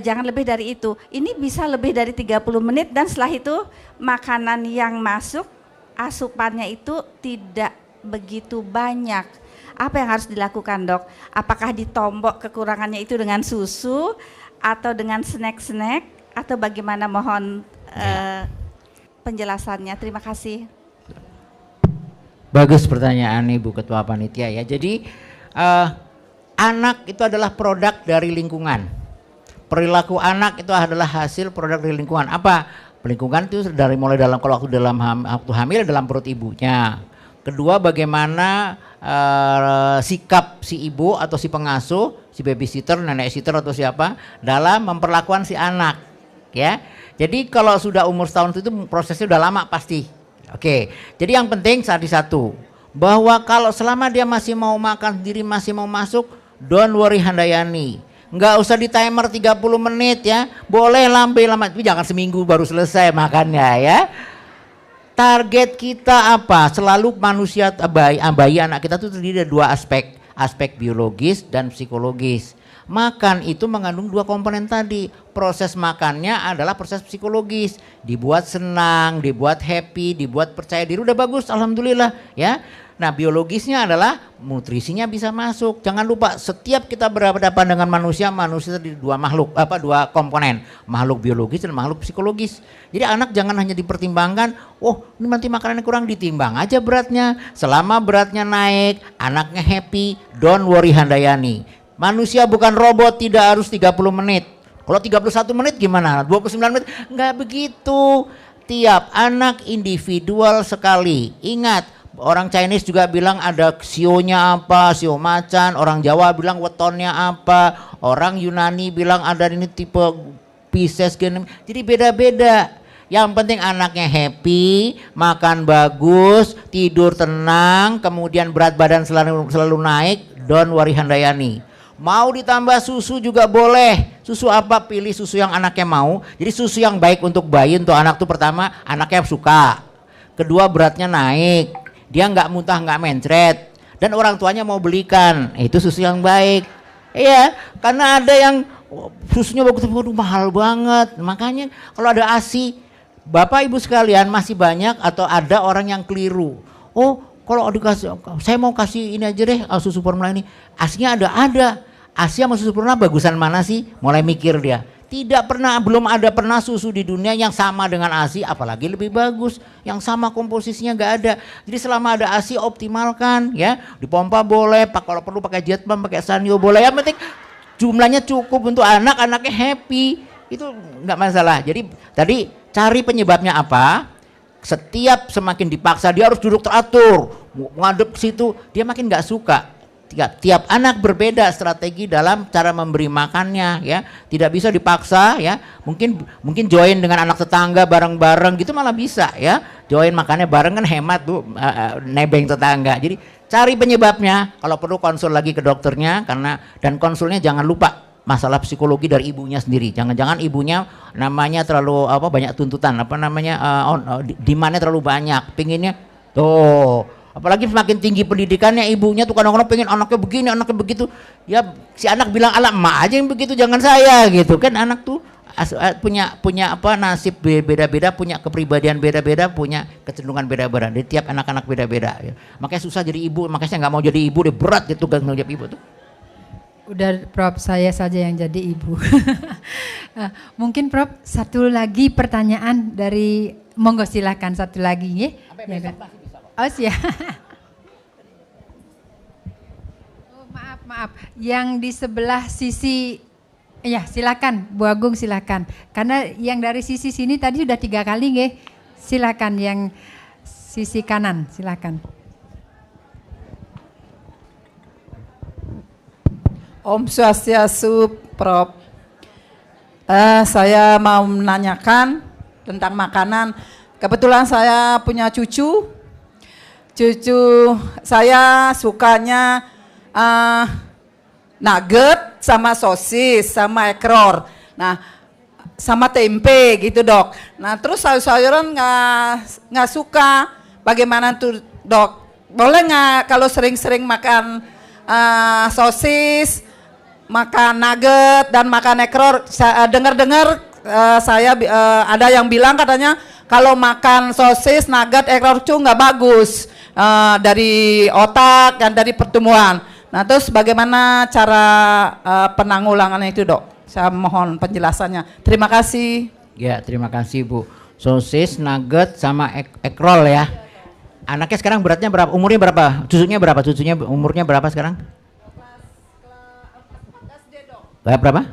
jangan lebih dari itu. Ini bisa lebih dari 30 menit dan setelah itu makanan yang masuk asupannya itu tidak begitu banyak. Apa yang harus dilakukan Dok? Apakah ditombok kekurangannya itu dengan susu atau dengan snack-snack atau bagaimana, mohon penjelasannya. Terima kasih. Bagus pertanyaan Ibu Ketua Panitia ya. Jadi anak itu adalah produk dari lingkungan. Perilaku anak itu adalah hasil produk dari lingkungan. Apa? Lingkungan itu dari mulai dalam kalau waktu waktu hamil dalam perut ibunya. Kedua, bagaimana sikap si ibu atau si pengasuh, si babysitter, nenek sitter atau siapa dalam memperlakukan si anak, ya. Jadi kalau sudah umur setahun itu prosesnya udah lama pasti. Oke. Jadi yang penting satu, bahwa kalau selama dia masih mau makan sendiri, masih mau masuk, don't worry Handayani. Nggak usah di timer 30 menit ya. Boleh lambe lama, tapi jangan seminggu baru selesai makannya ya. Target kita apa? Selalu manusia bayi anak kita itu terdiri dari dua aspek biologis dan psikologis. Makan itu mengandung dua komponen tadi. Proses makannya adalah proses psikologis. Dibuat senang, dibuat happy, dibuat percaya diri, udah bagus, alhamdulillah ya. Nah, biologisnya adalah nutrisinya bisa masuk. Jangan lupa setiap kita berhadapan dengan manusia terdiri dua dua komponen, makhluk biologis dan makhluk psikologis. Jadi anak jangan hanya dipertimbangkan, oh ini nanti makanannya kurang, ditimbang aja beratnya. Selama beratnya naik, anaknya happy, don't worry Handayani. Manusia bukan robot, tidak harus 30 menit. Kalau 31 menit gimana? 29 menit? Enggak begitu. Tiap anak individual sekali. Ingat, orang Chinese juga bilang ada sionya apa, sio macan. Orang Jawa bilang wetonnya apa. Orang Yunani bilang ada ini tipe Pisces. Jadi beda-beda. Yang penting anaknya happy, makan bagus, tidur tenang, kemudian berat badan selalu naik. Don't worry Handayani. Mau ditambah susu juga boleh. Susu apa? Pilih susu yang anaknya mau. Jadi susu yang baik untuk bayi, untuk anak tuh pertama anaknya suka. Kedua beratnya naik. Dia nggak muntah, nggak mencret. Dan orang tuanya mau belikan. Itu susu yang baik. Iya, karena ada yang susunya bagus tapi waduh mahal banget. Makanya kalau ada ASI, Bapak Ibu sekalian masih banyak atau ada orang yang keliru. Oh, kalau dikasih, saya mau kasih ini aja deh susu formula ini. Aslinya ada. ASI sama susu formula bagusan mana sih? Mulai mikir dia. Belum ada pernah susu di dunia yang sama dengan ASI, apalagi lebih bagus. Yang sama komposisinya nggak ada. Jadi selama ada ASI optimalkan ya. Dipompa boleh, kalau perlu pakai jet pump, pakai sanyo boleh. Yang penting jumlahnya cukup untuk anaknya happy. Itu nggak masalah. Jadi tadi cari penyebabnya apa? Setiap semakin dipaksa dia harus duduk teratur, ngadep ke situ, dia makin nggak suka. Tiap anak berbeda strategi dalam cara memberi makannya ya. Tidak bisa dipaksa ya. Mungkin join dengan anak tetangga bareng-bareng gitu malah bisa ya. Join makannya bareng kan hemat tuh, nebeng tetangga. Jadi cari penyebabnya, kalau perlu konsul lagi ke dokternya dan konsulnya jangan lupa masalah psikologi dari ibunya sendiri. Jangan-jangan ibunya namanya terlalu banyak tuntutan, demandnya terlalu banyak, pinginnya tuh. Apalagi semakin tinggi pendidikannya ibunya tuh kadang-kadang pengen anaknya begini, anaknya begitu. Ya si anak bilang ala emak aja yang begitu, jangan saya gitu kan. Anak tuh punya nasib beda-beda, punya kepribadian beda-beda, punya kecenderungan beda-beda. Jadi tiap anak-anak beda-beda. Ya. Makanya susah jadi ibu, makanya saya nggak mau jadi ibu, deh berat gitu kan jadi ibu tuh. Udah Prof, saya saja yang jadi ibu. Mungkin Prof, satu lagi pertanyaan dari, monggo silakan satu lagi ya. Ya kan? Oh siap. Oh, maaf. Yang di sebelah sisi, ya silakan Bu Agung silakan. Karena yang dari sisi sini tadi sudah 3 kali nggih. Silakan yang sisi kanan, silakan. Om Swastiastu, Prof. Saya mau menanyakan tentang makanan. Kebetulan saya punya cucu. Cucu saya sukanya nugget sama sosis sama ekror. Nah, sama tempe gitu dok. Nah terus sayur-sayuran nggak suka. Bagaimana tuh dok? Boleh nggak kalau sering-sering makan sosis, makan nugget dan makan ekror? Dengar-dengar saya ada yang bilang katanya kalau makan sosis, nugget, ekror cu nggak bagus dari otak dan dari pertumbuhan. Nah terus bagaimana cara penanggulangannya itu dok? Saya mohon penjelasannya. Terima kasih. Ya terima kasih Bu. Sosis, nugget sama ekrol ya. Anaknya sekarang beratnya berapa? Umurnya berapa? Cucunya berapa? Cucunya umurnya berapa sekarang? Berapa?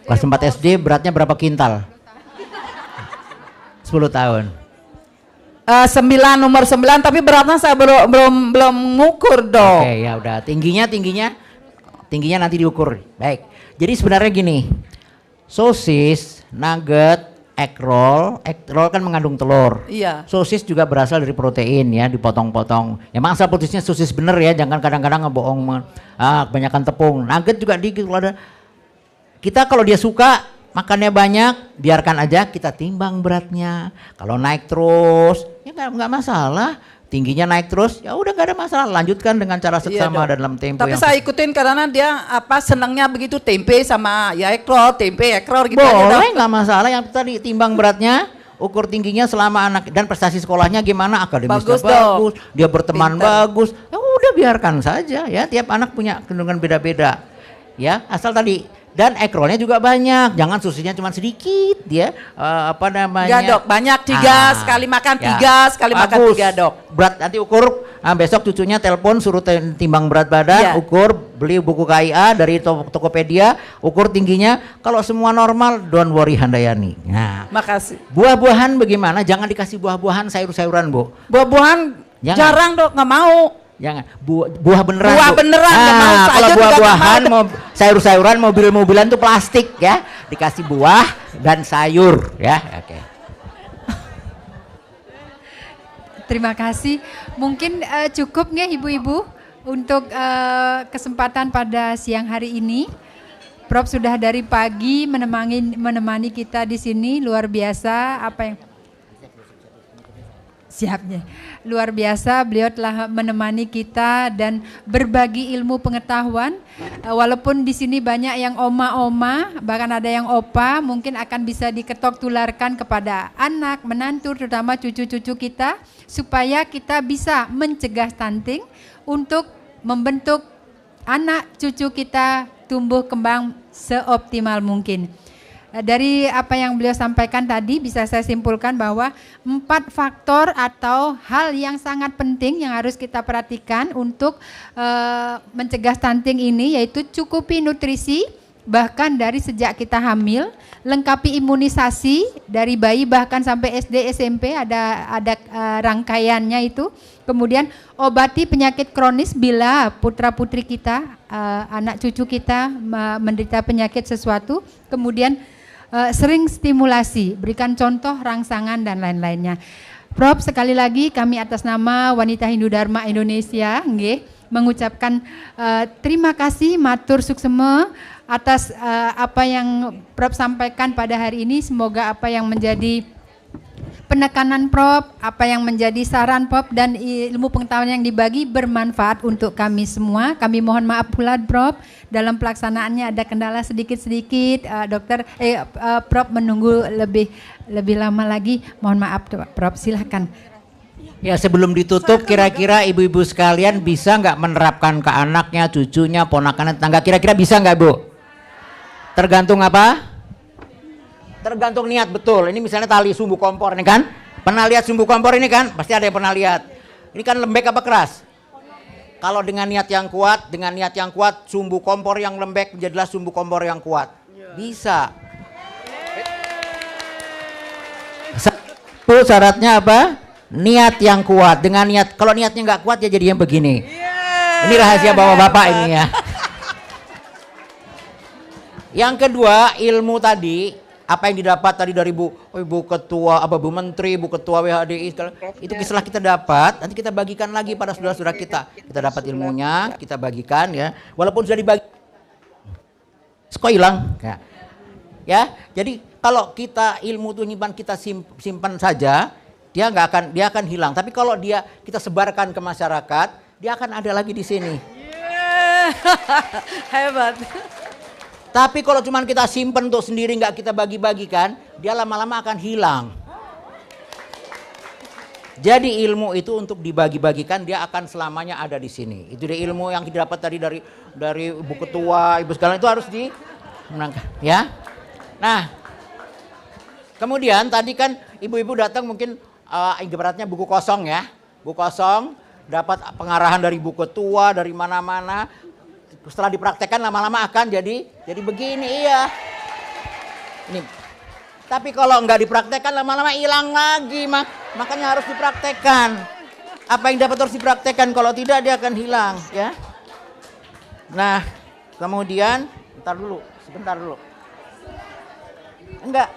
Kelas 4 SD, beratnya berapa kintal? 10 tahun. 9, nomor 9, tapi beratnya saya belum ngukur dok. Oke, ya udah. Tingginya nanti diukur. Baik. Jadi sebenarnya gini, sosis, nugget, egg roll kan mengandung telur. Iya. Sosis juga berasal dari protein ya, dipotong-potong. Ya asal sosis sosis bener ya, jangan kadang-kadang ngebohong. Kebanyakan tepung. Nugget juga dikit kalau ada. Kita kalau dia suka makannya banyak, biarkan aja, kita timbang beratnya. Kalau naik terus, ya nggak masalah. Tingginya naik terus, ya udah nggak ada masalah. Lanjutkan dengan cara seksama dalam tempo. Tapi yang saya ikutin karena dia senangnya begitu tempe sama ya ekror gitu aja. Boleh, nggak masalah. Yang tadi timbang beratnya, ukur tingginya selama anak dan prestasi sekolahnya gimana, akademisnya bagus, dia berteman bagus. Ya udah biarkan saja ya. Tiap anak punya kecenderungan beda-beda. Ya, asal tadi. Dan ekrolnya juga banyak, jangan susunya cuma sedikit ya, Enggak dok, banyak 3 sekali makan, 3 sekali makan 3 dok. Berat nanti ukur, besok cucunya telepon suruh timbang berat badan, ukur, beli buku KIA dari Tokopedia, ukur tingginya, kalau semua normal, don't worry Handayani. Nah, makasih. Buah-buahan bagaimana? Jangan dikasih buah-buahan, sayur-sayuran Bu. Buah-buahan jarang dok, nggak mau. Jangan, buah beneran. Buah beneran, nggak mau. Kalau buah-buahan, mau sayur-sayuran, mobil-mobilan tuh plastik ya. Dikasih buah dan sayur ya. Oke. Terima kasih. Mungkin cukup nggak ibu-ibu untuk kesempatan pada siang hari ini. Prof sudah dari pagi menemani kita di sini, luar biasa apa yang siapnya. Luar biasa, beliau telah menemani kita dan berbagi ilmu pengetahuan. Walaupun di sini banyak yang oma-oma, bahkan ada yang opa, mungkin akan bisa diketok tularkan kepada anak, menantu, terutama cucu-cucu kita, supaya kita bisa mencegah stunting untuk membentuk anak cucu kita tumbuh kembang seoptimal mungkin. Dari apa yang beliau sampaikan tadi bisa saya simpulkan bahwa 4 faktor atau hal yang sangat penting yang harus kita perhatikan untuk mencegah stunting ini, yaitu cukupi nutrisi bahkan dari sejak kita hamil, lengkapi imunisasi dari bayi bahkan sampai SD SMP ada rangkaiannya itu. Kemudian obati penyakit kronis bila putra putri kita, anak cucu kita menderita penyakit sesuatu. Kemudian sering stimulasi, berikan contoh, rangsangan dan lain-lainnya. Prof, sekali lagi kami atas nama Wanita Hindu Dharma Indonesia mengucapkan terima kasih matur suksema atas apa yang Prof sampaikan pada hari ini. Semoga apa yang menjadi penekanan Prof, apa yang menjadi saran Prof dan ilmu pengetahuan yang dibagi bermanfaat untuk kami semua. Kami mohon maaf pula Prof, dalam pelaksanaannya ada kendala sedikit-sedikit. Prof menunggu lebih lama lagi. Mohon maaf Prof, silahkan. Ya, sebelum ditutup, kira-kira ibu-ibu sekalian bisa nggak menerapkan ke anaknya, cucunya, ponakannya, tetangga? Kira-kira bisa nggak Bu? Tergantung apa? Tergantung niat, betul. Ini misalnya tali sumbu kompor ini kan, pernah lihat sumbu kompor ini kan, pasti ada yang pernah lihat. Ini kan lembek apa keras? Kalau dengan niat yang kuat, sumbu kompor yang lembek menjadilah sumbu kompor yang kuat. Bisa. Satu syaratnya apa? Niat yang kuat. Dengan niat, kalau niatnya nggak kuat ya jadinya begini. Ini rahasia bapak-bapak ini ya. Yang kedua, ilmu tadi. Apa yang didapat tadi dari Bu Ketua, Bu Menteri, Bu Ketua WHDI, itu setelah kita dapat, nanti kita bagikan lagi pada saudara-saudara kita. Kita dapat ilmunya, kita bagikan ya. Walaupun sudah dibagi, kok hilang? Ya, jadi kalau kita ilmu itu nyimpan, kita simpan saja, dia akan hilang. Tapi kalau kita sebarkan ke masyarakat, dia akan ada lagi di sini. Hebat. Tapi kalau cuma kita simpen untuk sendiri, nggak kita bagi-bagikan, dia lama-lama akan hilang. Jadi ilmu itu untuk dibagi-bagikan, dia akan selamanya ada di sini. Itu dia ilmu yang didapat tadi dari Ibu Ketua, Ibu sekalian, itu harus dimenangkan, ya. Nah, kemudian tadi kan ibu-ibu datang mungkin ibaratnya buku kosong ya, buku kosong, dapat pengarahan dari Ibu Ketua, dari mana-mana. Setelah dipraktekkan lama-lama akan jadi begini, iya. Ini Tapi kalau nggak dipraktekkan lama-lama hilang lagi, makanya harus dipraktekkan. Apa yang dapat harus dipraktekkan, kalau tidak dia akan hilang, ya. Nah, kemudian, sebentar dulu. Enggak.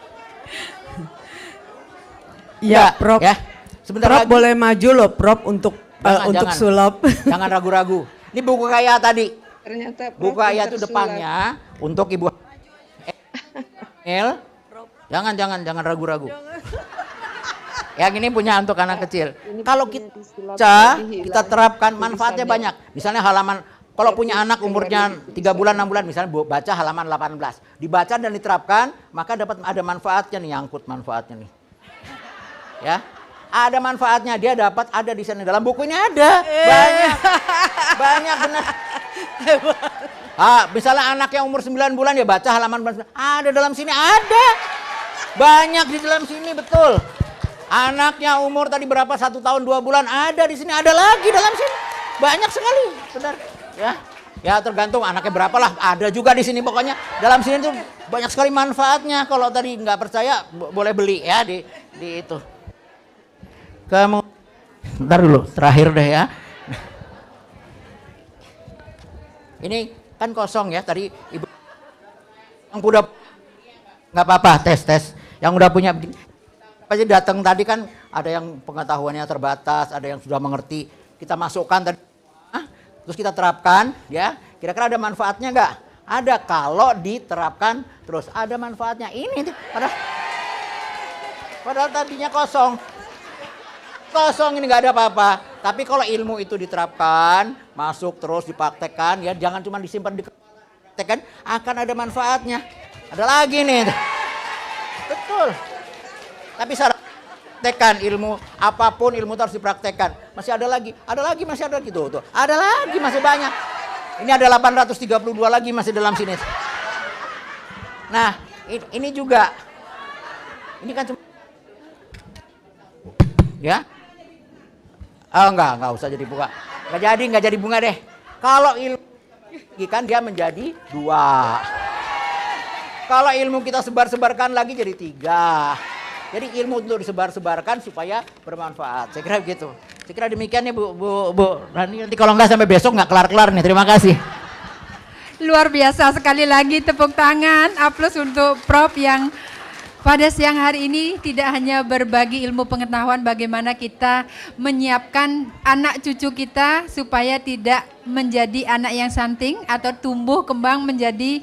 Ya, Prof. Ya. Sebentar Prof lagi. boleh maju loh, Prof, untuk Jangan. sulap. Jangan ragu-ragu. Ini buku kayak tadi. Ternyata Buku ayat itu depannya untuk Ibu El. Jangan ragu-ragu. Yang ini punya untuk anak kecil. Kalau kita terapkan manfaatnya banyak. Misalnya halaman, kalau punya anak umurnya 3 bulan 6 bulan, misalnya baca halaman 18. Dibaca dan diterapkan, maka dapat ada manfaatnya nih, nyangkut manfaatnya nih. Ya. Ada manfaatnya, dia dapat ada di sana. Dalam buku ini ada. Banyak benar. Misalnya anak yang umur 9 bulan ya baca halaman 19. Ada dalam sini, ada. Banyak di dalam sini, betul. Anaknya umur tadi berapa, 1 tahun 2 bulan, ada di sini, ada lagi dalam sini. Banyak sekali, benar. Ya tergantung anaknya berapa lah, ada juga di sini pokoknya. Dalam sini tuh banyak sekali manfaatnya. Kalau tadi nggak percaya boleh beli ya di itu. Bentar dulu, terakhir deh ya. Ini kan kosong ya tadi Ibu. Yang udah nggak apa-apa, tes. Yang udah punya pasti datang tadi kan ada yang pengetahuannya terbatas, ada yang sudah mengerti. Kita masukkan tadi, terus kita terapkan, ya. Kira-kira ada manfaatnya nggak? Ada kalau diterapkan terus ada manfaatnya. Ini padahal tadinya kosong ini nggak ada apa-apa. Tapi kalau ilmu itu diterapkan, masuk terus dipraktekkan, ya jangan cuma disimpan dipraktekkan, akan ada manfaatnya. Ada lagi nih, betul. Tapi syarat praktekkan ilmu apapun, ilmu itu harus dipraktekkan. Masih ada lagi tuh. Ada lagi, masih banyak. Ini ada 832 lagi masih dalam sini. Nah, ini juga. Ini kan cuma ya. Enggak usah jadi bunga. Enggak jadi bunga deh. Kalau ilmu kan dia menjadi 2. Kalau ilmu kita sebar-sebarkan lagi jadi 3. Jadi ilmu untuk disebar-sebarkan supaya bermanfaat. Saya kira begitu. Saya kira demikian ya Bu. Nanti kalau enggak sampai besok enggak kelar-kelar nih. Terima kasih. Luar biasa, sekali lagi tepuk tangan, aplaus untuk Prof yang pada siang hari ini tidak hanya berbagi ilmu pengetahuan bagaimana kita menyiapkan anak cucu kita supaya tidak menjadi anak yang stunting atau tumbuh kembang menjadi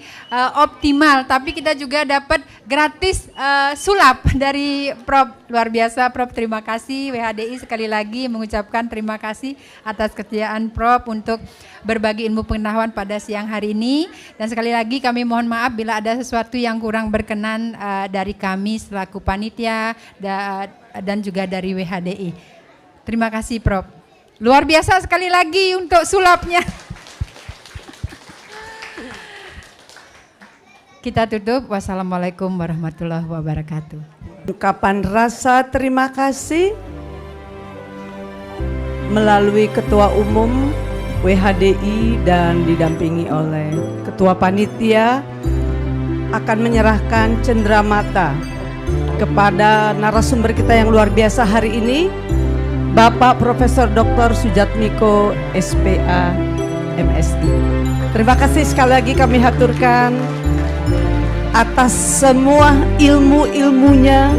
optimal, tapi kita juga dapat gratis sulap dari Prof. Luar biasa Prof, terima kasih. WHDI sekali lagi mengucapkan terima kasih atas kesetiaan Prof untuk berbagi ilmu pengetahuan pada siang hari ini, dan sekali lagi kami mohon maaf bila ada sesuatu yang kurang berkenan dari kami selaku panitia dan juga dari WHDI. Terima kasih Prof. Luar biasa sekali lagi untuk sulapnya. Kita tutup. Wassalamualaikum warahmatullahi wabarakatuh. Ungkapan rasa terima kasih melalui Ketua Umum WHDI dan didampingi oleh Ketua Panitia akan menyerahkan cenderamata kepada narasumber kita yang luar biasa hari ini, Bapak Profesor Dr. Sujatmiko SPA MSI. Terima kasih sekali lagi kami haturkan atas semua ilmu-ilmunya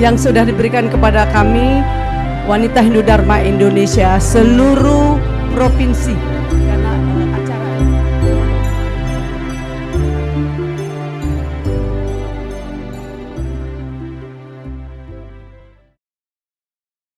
yang sudah diberikan kepada kami, wanita Hindu Dharma Indonesia seluruh provinsi